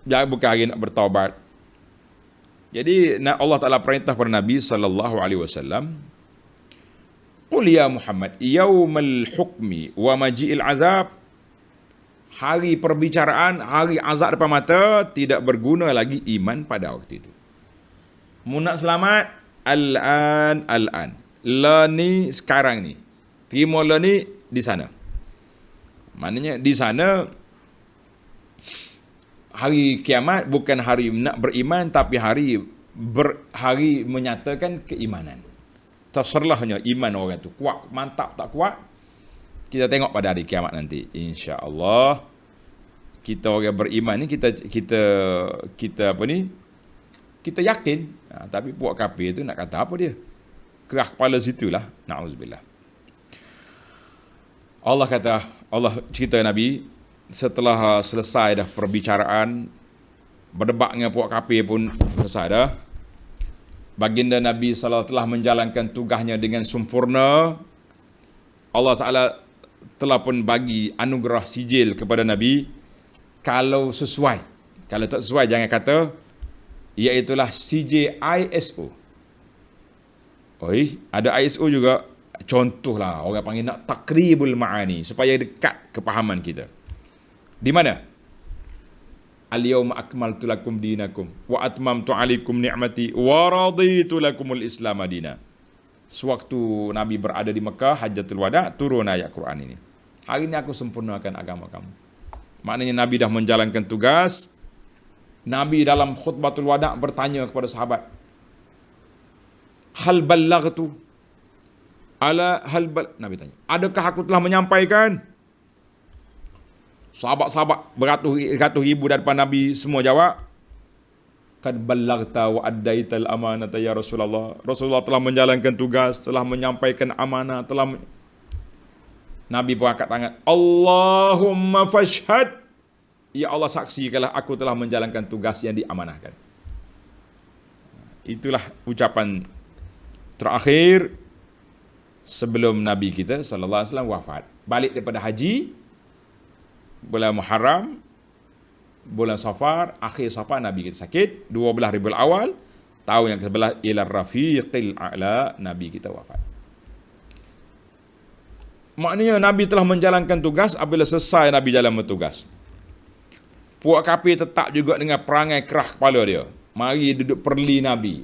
Jangan bukan hari nak bertaubat. Jadi Allah Ta'ala perintah kepada Nabi SAW, Qul ya Muhammad, yaumal hukmi wa maji'il azab, hari perbicaraan, hari azab depan mata, tidak berguna lagi iman pada waktu itu. Mu nak selamat, al-an. La ni sekarang ni. Terima la ni di sana. Maknanya di sana, hari kiamat bukan hari nak beriman, tapi hari menyatakan keimanan. Terserahnya iman orang tu kuat, mantap tak kuat, kita tengok pada hari kiamat nanti, insya-Allah. Kita orang beriman ni kita apa ni, kita yakin. Tapi puak kafir tu nak kata apa dia, kerah kepala situlah, na'udzubillah. Allah cerita Nabi, setelah selesai dah perbicaraan, berdebat dengan puak kafir pun selesai dah, baginda Nabi SAW telah menjalankan tugasnya dengan sempurna. Allah Ta'ala telah pun bagi anugerah sijil kepada Nabi. Kalau sesuai, kalau tak sesuai jangan kata, iaitulah sijil ISO. Ada ISO juga. Contohlah, orang panggil nak takribul ma'ani, supaya dekat kepahaman kita. Di mana? Al-yawma akmaltu lakum dinakum wa atmamtu alaikum ni'mati wa raditu lakumul Islam madina. Sewaktu Nabi berada di Mekah, Hajjatul Wada, turun ayat Quran ini. Hari ini aku sempurnakan agama kamu. Maknanya Nabi dah menjalankan tugas. Nabi dalam khutbatul wada bertanya kepada sahabat, hal ballaghtu? Nabi tanya, adakah aku telah menyampaikan? Sahabat-sahabat beratus ribu daripada Nabi semua jawab, qad ballaghta wa addaital amanata ya Rasulullah. Rasulullah telah menjalankan tugas, telah menyampaikan amanah, Nabi pun angkat tangan, Allahumma fashhad, ya Allah saksikanlah aku telah menjalankan tugas yang diamanahkan. Itulah ucapan terakhir sebelum Nabi kita sallallahu alaihi wasallam wafat. Balik daripada haji, bulan Muharram, bulan Safar, akhir Safar Nabi kita sakit, 12 Rabiul Awal, tahun yang ke-11, ila rafiqil a'la, Nabi kita wafat. Maknanya Nabi telah menjalankan tugas. Apabila selesai Nabi jalan bertugas, puak kafir tetap juga dengan perangai kerah kepala dia. Mari duduk perli Nabi,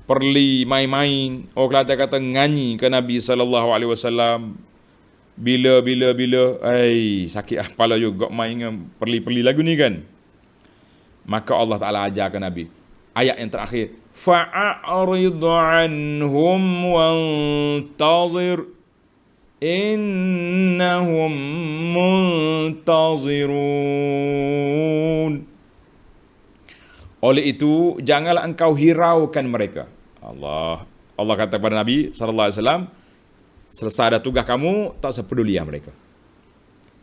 perli main-main, orang Kelantan kata nganyi ke Nabi SAW. Bila sakit kepala juga main dengan perli-perli lagu ni kan. Maka Allah Ta'ala ajarkan Nabi ayat yang terakhir, fa'arid anhum wantazir innahum muntazirun. Oleh itu janganlah engkau hiraukan mereka. Allah kata kepada Nabi SAW, selesai ada tugas kamu, tak sepedulilah mereka.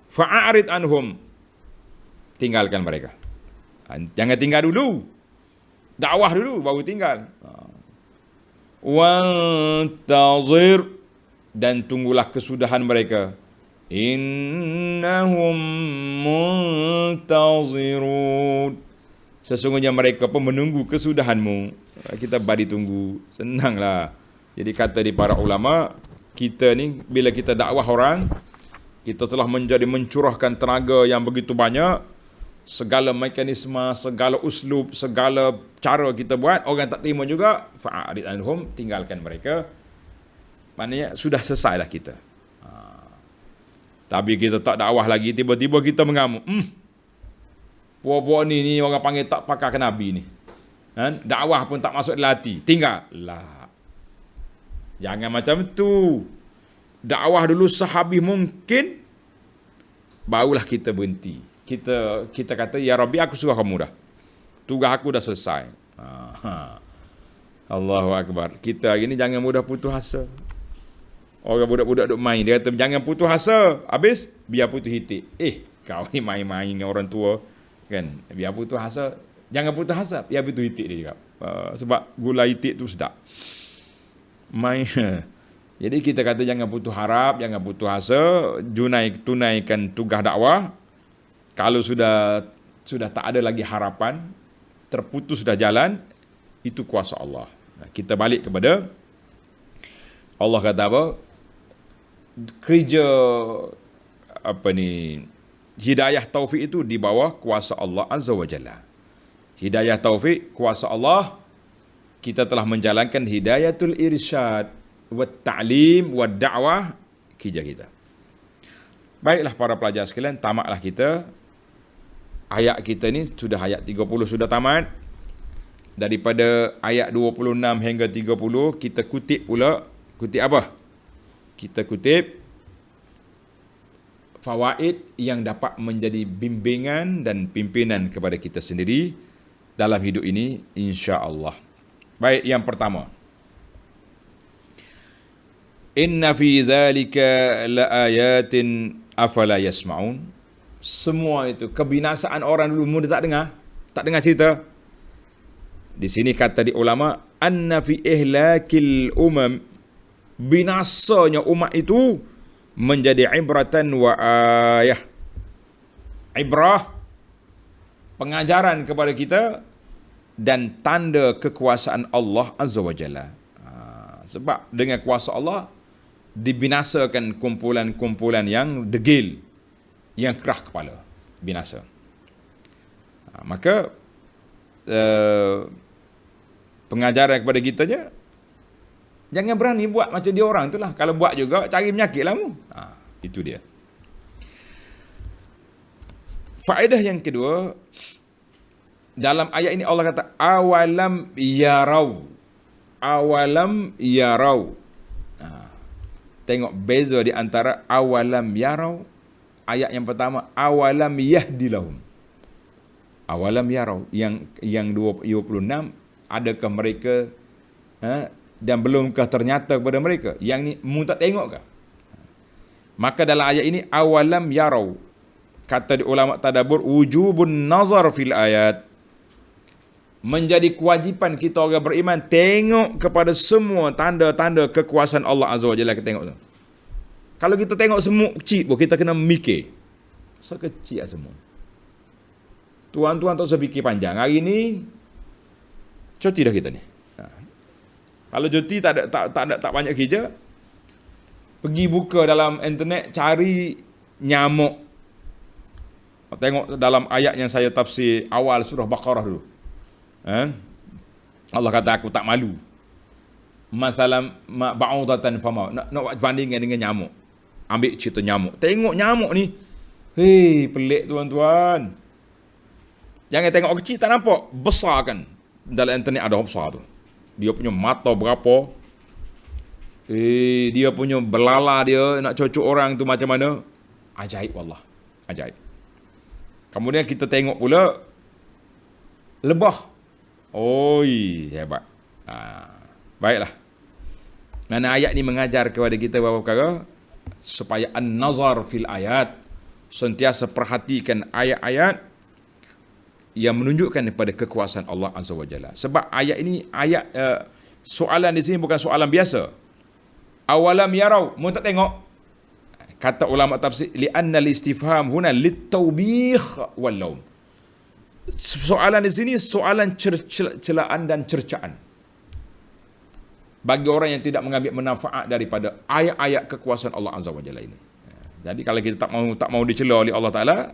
Fa'arid anhum, tinggalkan mereka. Jangan tinggal dulu, dakwah dulu baru tinggal. Wantazir, dan tunggulah kesudahan mereka. Innahum muntazirun, Sesungguhnya mereka pun menunggu kesudahanmu. Kita bari tunggu. Senanglah. Jadi kata di para ulama, kita ni bila kita dakwah orang, kita telah mencurahkan tenaga yang begitu banyak, segala mekanisme, segala uslub, segala cara kita buat, orang tak terima juga, fa'arid anhum, tinggalkan mereka. Maknanya sudah selesailah kita. Tapi kita tak dakwah lagi, tiba-tiba kita mengamuk. Puak-puak ni orang panggil tak pakai ke Nabi ni. Dakwah pun tak masuk dalam hati. Tinggal. Lah. Jangan macam tu. Dakwah dulu sehabis mungkin, barulah kita berhenti. Kita kata, ya Rabbi, aku suruh kamu dah. Tugas aku dah selesai. Allahu Akbar. Kita hari ni jangan mudah putus asa. Orang budak-budak duk main, dia kata jangan putus asa. Habis biar putus hitik. Kau ni main-main dengan orang tua, kan? Biar putus asa. Jangan putus asa, biar putus hitik dia cakap. Sebab gula hitik tu sedap. Main. Jadi kita kata jangan putus harap, jangan putus asa, tunaikan tugas dakwah. Kalau sudah tak ada lagi harapan, terputus dah jalan, itu kuasa Allah. Kita balik kepada Allah kata apa? Kerja hidayah taufik itu di bawah kuasa Allah Azza wa Jalla. Hidayah taufik kuasa Allah, kita telah menjalankan hidayatul irsyad wa ta'lim wa da'wah kerja kita. Baiklah para pelajar sekalian, tamatlah kita. Ayat kita ni sudah ayat 30 sudah tamat. Daripada ayat 26 hingga 30 kita kutip pula. Kutip apa? Kita kutip fawaid yang dapat menjadi bimbingan dan pimpinan kepada kita sendiri dalam hidup ini, insya-Allah. Baik, yang pertama. Inna fi dzalika laayatin afala yasma'un. Semua itu kebinasaan orang dulu muda tak dengar cerita. Di sini kata di ulama, anna fi ihlakil umam, binasanya umat itu menjadi ibratan wa ayah. Ibrah, pengajaran kepada kita dan tanda kekuasaan Allah Azza wa Jalla. Sebab dengan kuasa Allah dibinasakan kumpulan-kumpulan yang degil, yang kerah kepala, binasa. Maka pengajaran kepada kitanya, jangan berani buat macam dia orang itulah. Kalau buat juga cari penyakit lah mu. Itu dia. Faedah yang kedua, dalam ayat ini Allah kata awalam yarau. Awalam yarau. Tengok beza di antara awalam yarau. Ayat yang pertama awalam yahdilahum. Awalam yarau yang 26, adakah mereka dan belumkah ternyata kepada mereka? Yang ni mu tak tengok kah? Maka dalam ayat ini awalam yarau, kata di ulama tadabbur, wujubun nazar fil ayat, menjadi kewajipan kita orang beriman tengok kepada semua tanda-tanda kekuasaan Allah Azza wa Jalla. Kita tengok tu. Kalau kita tengok semua kecil pun kita kena mikir. Sekecil lah semua. Tuan-tuan tak usah fikir panjang. Hari ni cuti dah kita ni. Kalau cuti tak banyak kerja, pergi buka dalam internet cari nyamuk. Tengok dalam ayat yang saya tafsir awal surah Baqarah dulu. Allah kata aku tak malu. Masalah ba'udatan fama. Nak bandingkan dengan nyamuk. Ambil cerita nyamuk. Tengok nyamuk ni. Hei, pelik tuan-tuan. Jangan tengok kecil tak nampak. Besar kan. Dalam internet ada besar tu. Dia punya mata berapa. Dia punya belala dia nak cocok orang tu macam mana. Ajaib wallah. Ajaib. Kemudian kita tengok pula lebah. Oi, hebat. Baiklah. Mana ayat ni mengajar kepada kita beberapa perkara supaya an-nazar fil ayat, sentiasa perhatikan ayat-ayat yang menunjukkan kepada kekuasaan Allah Azza wa Jalla. Sebab ayat ini soalan di sini bukan soalan biasa. Awalam yarau, mu tak tengok? Kata ulama tafsir, li'anna al-istifham huna lit-tawbih wal-laum. soalan di sini soalan celaan dan cercaan bagi orang yang tidak mengambil manfaat daripada ayat-ayat kekuasaan Allah Azza wa Jalla ini. Jadi kalau kita tak mau dicela oleh Allah Taala,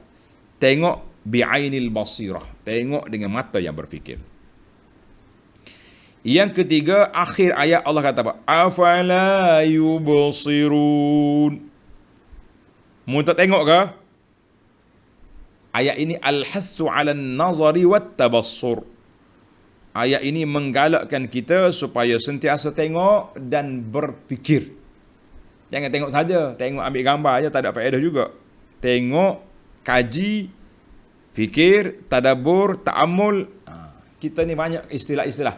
tengok bi'ainil basirah, tengok dengan mata yang berfikir. Yang ketiga, akhir ayat Allah kata apa? Afala yubsirun. Mu tak tengok ke? Ayat ini al-hassu 'ala an-nazari wat-tabassur. Ayat ini menggalakkan kita supaya sentiasa tengok dan berfikir. Jangan tengok saja, tengok ambil gambar aja tak ada faedah juga. Tengok, kaji, fikir, tadabbur, ta'ammul. Kita ni banyak istilah-istilah.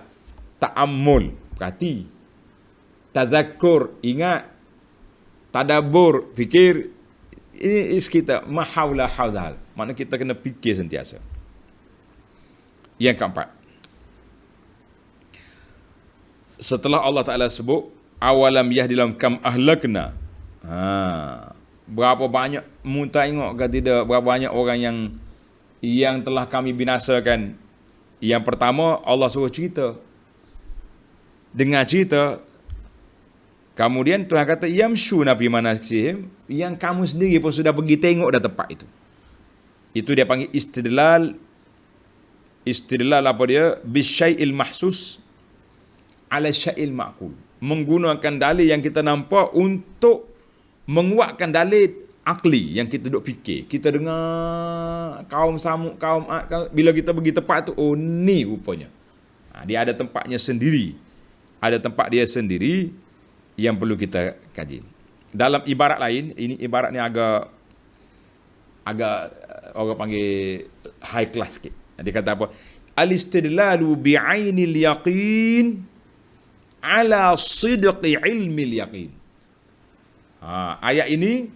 Ta'ammul, perhati. Tazakkur, ingat. Tadabbur, fikir. Ini kita mahawla hawzal. Maknanya kita kena fikir sentiasa. Yang keempat, setelah Allah Ta'ala sebut awalam yahdilam kam ahlakna, berapa banyak mu tengok ke tidak, berapa banyak orang yang telah kami binasakan. Yang pertama Allah suruh cerita, dengar cerita. Kemudian Tuhan kata yamshuna fi manasihim, yang kamu sendiri pun sudah pergi tengok dah tempat itu. Itu dia panggil istidlal apa dia, bisyai'il mahsus ala syai'il ma'qul, menggunakan dalil yang kita nampak untuk menguatkan dalil akli yang kita duk fikir. Kita dengar kaum Samud, kaum Ad, bila kita pergi tempat tu, oh ni rupanya. Dia ada tempatnya sendiri. Ada tempat dia sendiri yang perlu kita kaji. Dalam ibarat lain, ini ibarat ni agak orang panggil high class sikit. Dia kata apa? Al-istidlalu bi'ainil yaqin ala sidqi ilmil yaqin. Ayat ini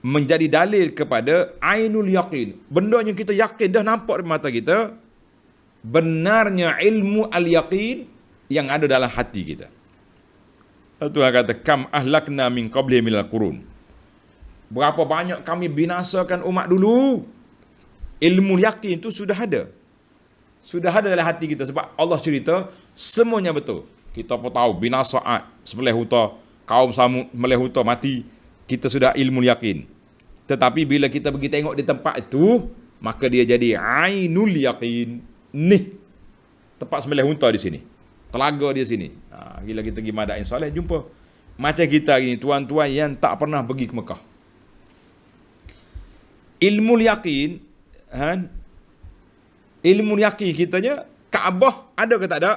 menjadi dalil kepada ainul yaqin. Benda yang kita yakin dah nampak di mata kita, benarnya ilmu al-yaqin yang ada dalam hati kita. Tuhan kata kam ahlakna min qabli minal qurun. Berapa banyak kami binasakan umat dulu. Ilmu yakin itu sudah ada. Sudah ada dalam hati kita sebab Allah cerita semuanya betul. Kita pun tahu binasa Ad, sebelah huta, kaum Samud sebelah huta mati. Kita sudah ilmu yakin. Tetapi bila kita pergi tengok di tempat itu, maka dia jadi ainul yakin. Nih, tempat sebelah huta di sini. Telaga di sini. Bila kita pergi Madain Saleh, jumpa macam kita ini, tuan-tuan yang tak pernah pergi ke Mekah. Ilmu yakin, ilmu yakin kitanya, Kaabah ada ke tak ada?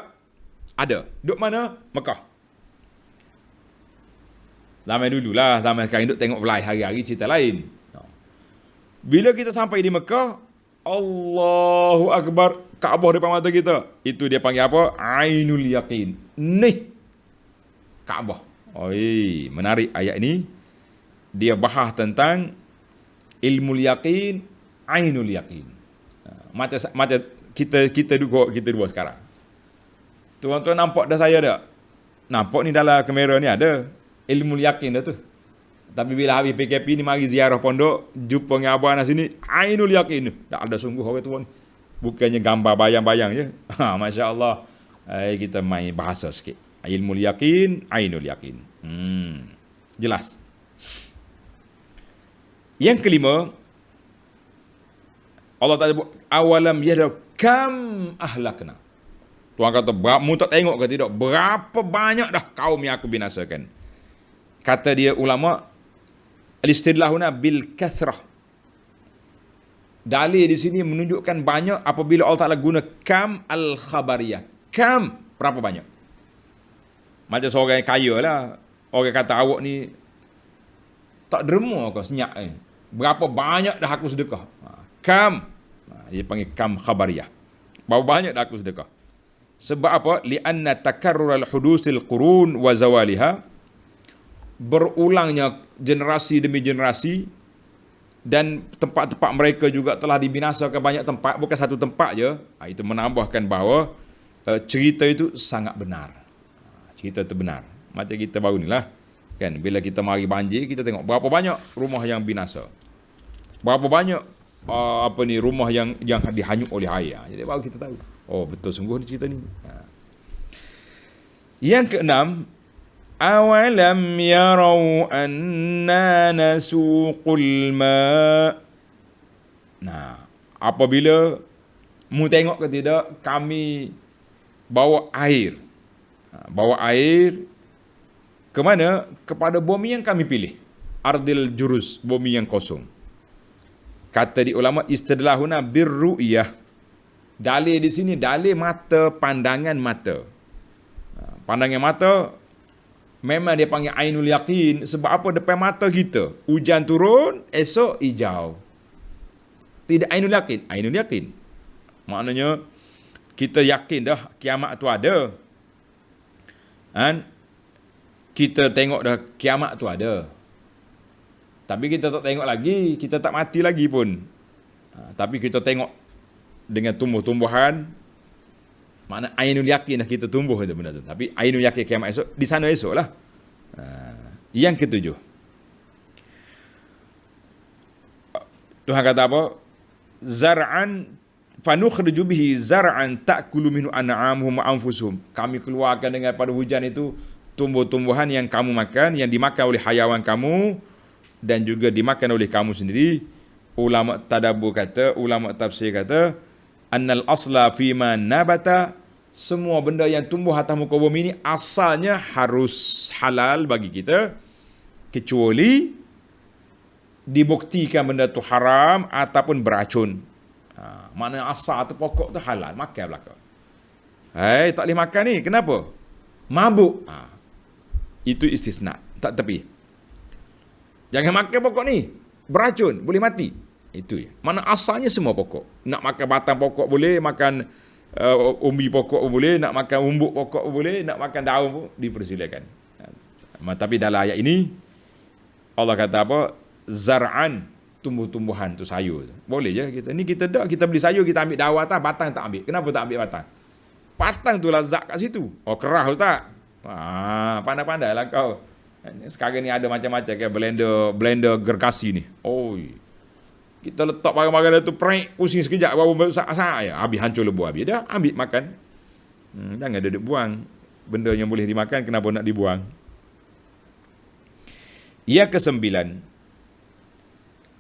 Ada. Duduk mana? Mekah. Zaman dululah, zaman sekarang duduk tengok live hari-hari cerita lain. Bila kita sampai di Mekah, Allahu Akbar, Kaabah depan mata kita. Itu dia panggil apa? Ainul Yaqin. Nih, Kaabah. Oi, menarik ayat ini. Dia bahas tentang ilmu yaqin, ainul yaqin. Macam kita dua sekarang. Tuan-tuan nampak dah saya tak? Nampak ni dalam kamera ni ada ilmu yakin dah tu. Tapi bila habis PKP ni mari ziarah pondok, jumpa dengan abang di sini, ainul yakin. Dah ada sungguh orang tuan. Bukannya gambar bayang-bayang je. Masya-Allah. Kita main bahasa sikit. Ilmu yakin, ainul yakin. Jelas. Yang kelima, Allah Ta'ala sebut awalam yahdaw kam ahlakna. Tuhan kata, mu tak tengok ke tidak? Berapa banyak dah kaum yang aku binasakan. Kata dia ulama, al-istidlahuna bil kathrah. Dalil di sini menunjukkan banyak apabila Allah Ta'ala guna kam al-khabariyah. Kam, berapa banyak? Macam seorang yang kaya lah. Orang kata awak ni tak derma ke senyap ni. Berapa banyak dah aku sedekah? Kam. Dia panggil kam khabariyah. Berapa banyak dah aku sedekah? Sebab apa? Li'anna takarrur al-hudusil qurun wa zawaliha. Berulangnya generasi demi generasi. Dan tempat-tempat mereka juga telah dibinasakan banyak tempat. Bukan satu tempat je. Itu menambahkan bahawa cerita itu sangat benar. Cerita itu benar. Macam kita baru ni lah. Kan, bila kita mari banjir, kita tengok berapa banyak rumah yang binasa. Berapa banyak rumah yang dihanyut oleh air. Jadi baru kita tahu. Oh, betul sungguh ni cerita ni. Yang keenam, awalam yarau anna nasuqul ma. Nah, apabila mu tengok ke tidak kami bawa air. Bawa air ke mana? Kepada bumi yang kami pilih. Ardil jurus, bumi yang kosong. Kata di ulama istidlahuna birru'yah. Dalil di sini dalil mata, pandangan mata. Pandangan mata memang dia panggil ainul yaqin sebab apa? Depan mata kita hujan turun, esok hijau. Tidak ainul yaqin, ainul yaqin. Maknanya kita yakin dah kiamat tu ada. Kan? Kita tengok dah kiamat tu ada. Tapi kita tak tengok lagi, kita tak mati lagi pun. Tapi kita tengok dengan tumbuh-tumbuhan, makna ainul yakin dah kita tumbuh itu benda tu. Tapi ainul yakin kiamat esok, di sana esok lah. Yang ketujuh. Tuhan kata apa? Zar'an fanukhriju bihi zar'an ta'kulu minhu an'amuhum wa anfusuhum. Kami keluarkan dengan pada hujan itu tumbuh-tumbuhan yang kamu makan, yang dimakan oleh hayawan kamu dan juga dimakan oleh kamu sendiri. Ulama tadabbur kata, ulama tafsir kata, annal asla fima nabata, semua benda yang tumbuh atas muka bumi ini asalnya harus halal bagi kita, kecuali dibuktikan benda tu haram ataupun beracun. Maknanya asal atau pokok tu halal, makan belaka. Tak boleh makan ni, kenapa? Mabuk. Itu istisna, tak tepi. Jangan makan pokok ni, beracun, boleh mati. Itu ya. Mana asalnya semua pokok. Nak makan batang pokok boleh, makan umbi pokok boleh, nak makan umbuk pokok boleh, nak makan daun pun dipersilakan. Tapi dalam ayat ini Allah kata apa? Zar'an, tumbuh-tumbuhan tu sayur. Boleh je kita. Ni kita beli sayur, kita ambil daun atas, batang tak ambil. Kenapa tak ambil batang? Batang tu lazat kat situ. Oh, kerah Ustaz. Pandai-pandai lah kau. Sekarang ni ada macam-macam kayak blender gergasi ni. Kita letak barang-barang tu prank, pusing sekejap baru sah ya. Habis hancur lebu habis. Dah ambil makan. Jangan duduk buang. Benda yang boleh dimakan kenapa nak dibuang? Yang kesembilan.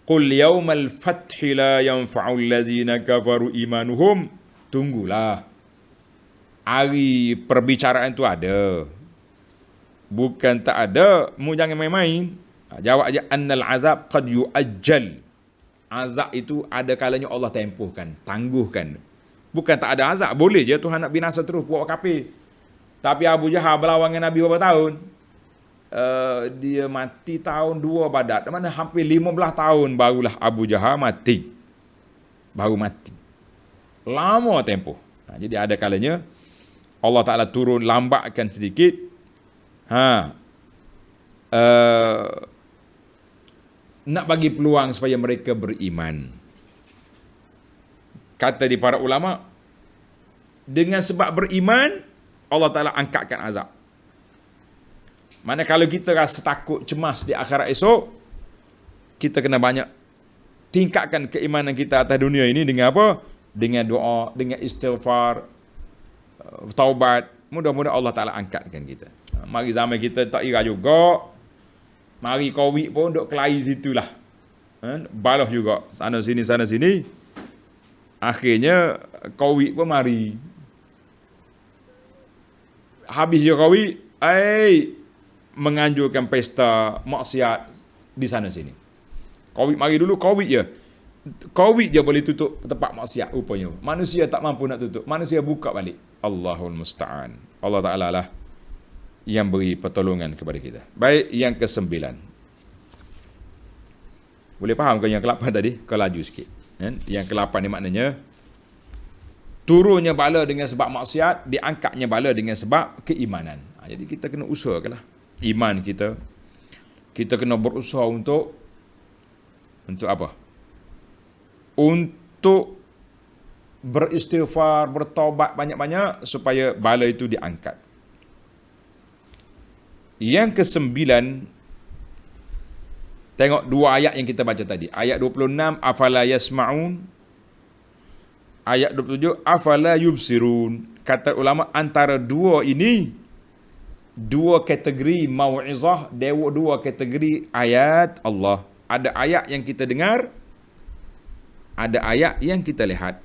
Qul yaumal fathi la yanfa'ul ladzina kafaru imanuhum. Tunggulah. Hari perbicaraan tu ada. Bukan tak ada, mu jangan main-main. Jawab aja annal azab qad yu'ajjal. Azab itu ada kalanya Allah tempuhkan, tangguhkan. Bukan tak ada azab, boleh je Tuhan nak binasa terus buat kafir. Tapi Abu Jahal berlawan dengan Nabi berapa tahun? Dia mati tahun 2 Badar. Mana hampir 15 tahun barulah Abu Jahal mati. Baru mati. Lama tempoh. Jadi ada kalanya Allah Ta'ala turun lambatkan sedikit. Nak bagi peluang supaya mereka beriman. Kata di para ulama, dengan sebab beriman Allah Ta'ala angkatkan azab. Mana kalau kita rasa takut, cemas di akhirat esok, kita kena banyak tingkatkan keimanan kita atas dunia ini dengan apa? Dengan doa, dengan istighfar, taubat. Mudah-mudahan Allah Ta'ala angkatkan kita. Mari zaman kita tak ira juga. Mari COVID pun duk kelahi situlah. Balah juga. Sana sini. Akhirnya COVID pun mari. Habis je COVID, menganjurkan pesta maksiat di sana sini. COVID mari dulu, COVID je. COVID je boleh tutup tempat maksiat rupanya. Manusia tak mampu nak tutup. Manusia buka balik. Allahul musta'an. Allah Ta'ala lah yang beri pertolongan kepada kita. Baik, yang ke-9. Boleh faham ke yang ke-8 tadi? Kau laju sikit. Yang ke-8 ni maknanya turunnya bala dengan sebab maksiat, diangkatnya bala dengan sebab keimanan. Jadi kita kena usahakanlah iman kita. Kita kena berusaha untuk apa? Untuk beristighfar, bertaubat banyak-banyak supaya bala itu diangkat. Yang ke-9, Tengok dua ayat yang kita baca tadi. Ayat 26, afala yasma'un. Ayat 27, afala yubsirun. Kata ulama, antara dua ini, dua kategori mau'izah, dua kategori ayat Allah. Ada ayat yang kita dengar, ada ayat yang kita lihat.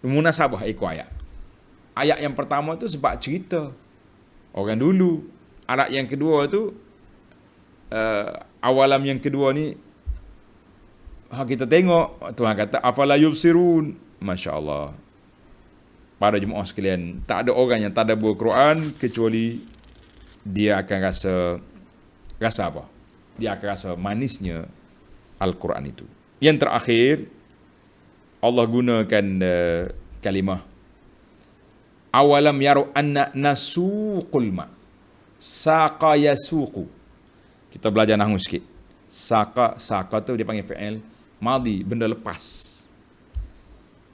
Munasabah ikut ayat. Ayat yang pertama tu sebab cerita orang dulu. Ayat yang kedua tu awalam yang kedua ni kita tengok Tuhan kata afala yubsirun. Masya-Allah. Para jemaah sekalian, tak ada orang yang tadabbur Quran kecuali dia akan rasa apa? Dia akan rasa manisnya Al-Quran itu. Yang terakhir, Allah gunakan kalimah awalam yaru anna nasuqul ma. Saqa yasuqu. Kita belajar nahwu sikit. Saqa tu dia panggil fi'il madhi, benda lepas.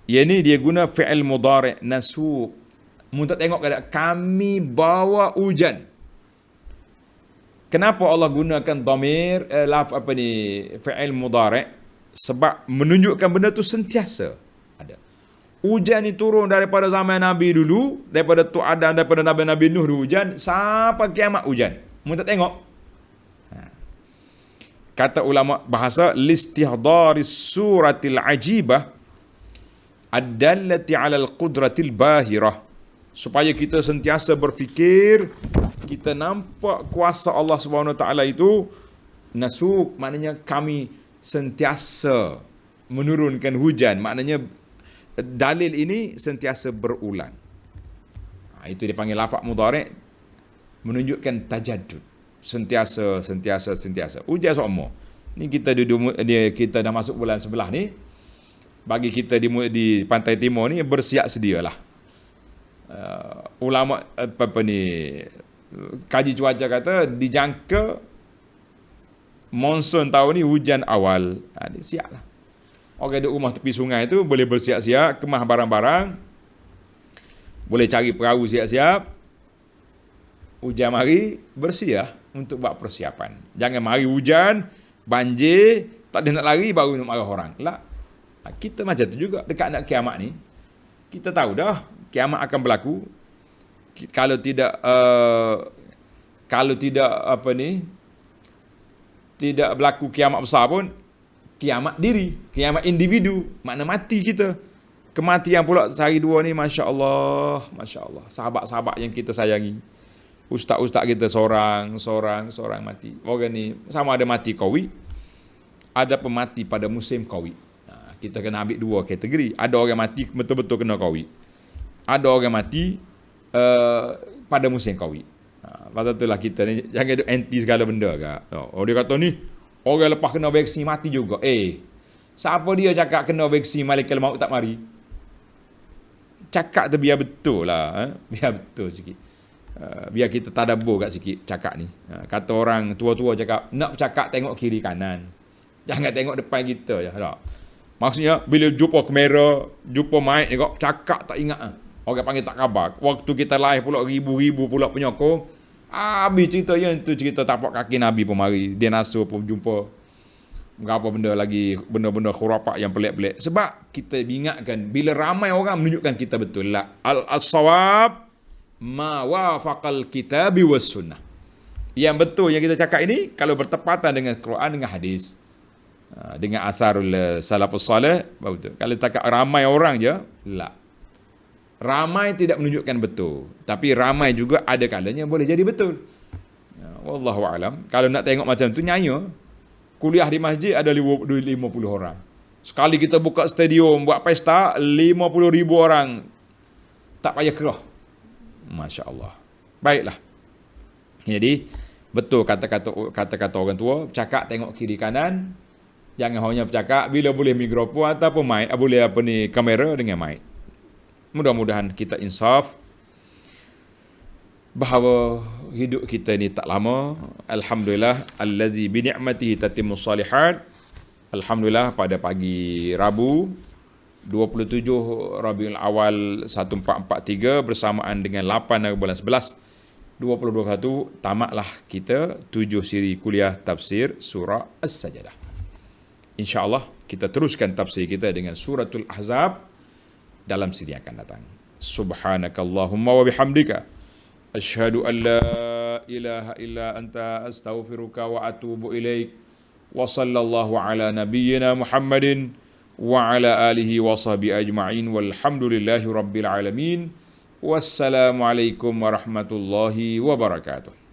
Yang ni dia guna fi'il mudhari' nasuq. Mun tak tengok kata kami bawa hujan. Kenapa Allah gunakan dhamir fi'il mudhari'? Sebab menunjukkan benda tu sentiasa ada. Hujan ni turun daripada zaman Nabi dulu, daripada tu Adam, daripada Nabi Nuh dulu hujan sampai kiamat hujan. Mun tak tengok. Kata ulama bahasa listihdaris suratil ajibah ad-dallati 'ala al-qudratil bahirah, supaya kita sentiasa berfikir, kita nampak kuasa Allah Subhanahu Wa Taala itu. Nasuk maknanya kami sentiasa menurunkan hujan, maknanya dalil ini sentiasa berulang. Itu dipanggil lafaz mudhari', menunjukkan tajaddud, sentiasa. Hujan semua. Ni kita dah masuk bulan 11 ni. Bagi kita di pantai timur ni bersiap sedialah. Ulama kaji cuaca kata dijangka monsun tahun ni hujan awal. Dia siaplah. Orang duduk rumah tepi sungai tu boleh bersiap-siap, kemas barang-barang, boleh cari perahu siap-siap. Hujan mari, bersiap untuk buat persiapan. Jangan mari hujan, banjir, tak ada nak lari baru nak marah orang. Lah. Kita macam tu juga dekat nak kiamat ni. Kita tahu dah kiamat akan berlaku. Kalau tidak tidak berlaku kiamat besar pun, kiamat diri, kiamat individu, makna mati kita. Kematian pula sehari dua ni, masya-Allah. Sahabat-sahabat yang kita sayangi. Ustaz-ustaz kita seorang mati. Orang ni sama ada mati Covid, ada pemati pada musim Covid. Kita kena ambil dua kategori. Ada orang mati betul-betul kena Covid. Ada orang mati pada musim Covid. Pasal itulah kita ni jangan anti segala benda ke. Dia kata ni orang lepas kena vaksin mati juga. Siapa dia cakap kena vaksin malaikat maut tak mari? Cakap tu biar betul lah. Biar betul sikit. Biar kita tadabbur kat sikit cakap ni. Kata orang tua-tua cakap, nak bercakap tengok kiri kanan. Jangan tengok depan kita je. Tak? Maksudnya bila jumpa kamera, jumpa mic ni kau cakap tak ingat. Orang panggil tak khabar. Waktu kita live pula ribu-ribu pula penyokong. Habis cerita yang tu cerita tapak kaki Nabi pun mari. Dia nasuh pun jumpa berapa benda lagi, benda-benda khurafat yang pelik-pelik. Sebab kita ingatkan bila ramai orang menunjukkan kita betul lah. Al-sawab ma wafaqal kitabi was sunnah. Yang betul yang kita cakap ini kalau bertepatan dengan Quran, dengan hadis, dengan asarul salafus salih, betul. Kalau cakap ramai orang je, lah. Ramai tidak menunjukkan betul, tapi ramai juga ada kalanya boleh jadi betul. Wallahu alam. Kalau nak tengok macam tu, nyaya kuliah di masjid ada 50 orang. Sekali kita buka stadium buat pesta 50,000 orang. Tak payah kerah. Masya-Allah. Baiklah. Jadi betul kata-kata orang tua, cakap tengok kiri kanan. Jangan hanya bercakap bila boleh mikrofon ataupun mic, boleh kamera dengan mic. Mudah-mudahan kita insaf bahawa hidup kita ni tak lama. Alhamdulillah allazi bi ni'matihi tatimmus salihat. Alhamdulillah pada pagi Rabu 27 Rabiul Awal 1443 bersamaan dengan 8 bulan 11 2021 tamatlah kita 7 siri kuliah tafsir surah As-Sajdah. InsyaAllah kita teruskan tafsir kita dengan suratul Ahzab dalam siri yang akan datang. Subhanakallahumma wa bihamdika asyhadu an la ilaha illa anta astaghfiruka wa atubu ilaik. Wa sallallahu ala nabiyyina Muhammadin wa ala alihi wa sahbihi ajma'in walhamdulillahi rabbil alamin. Wassalamualaikum warahmatullahi wabarakatuh.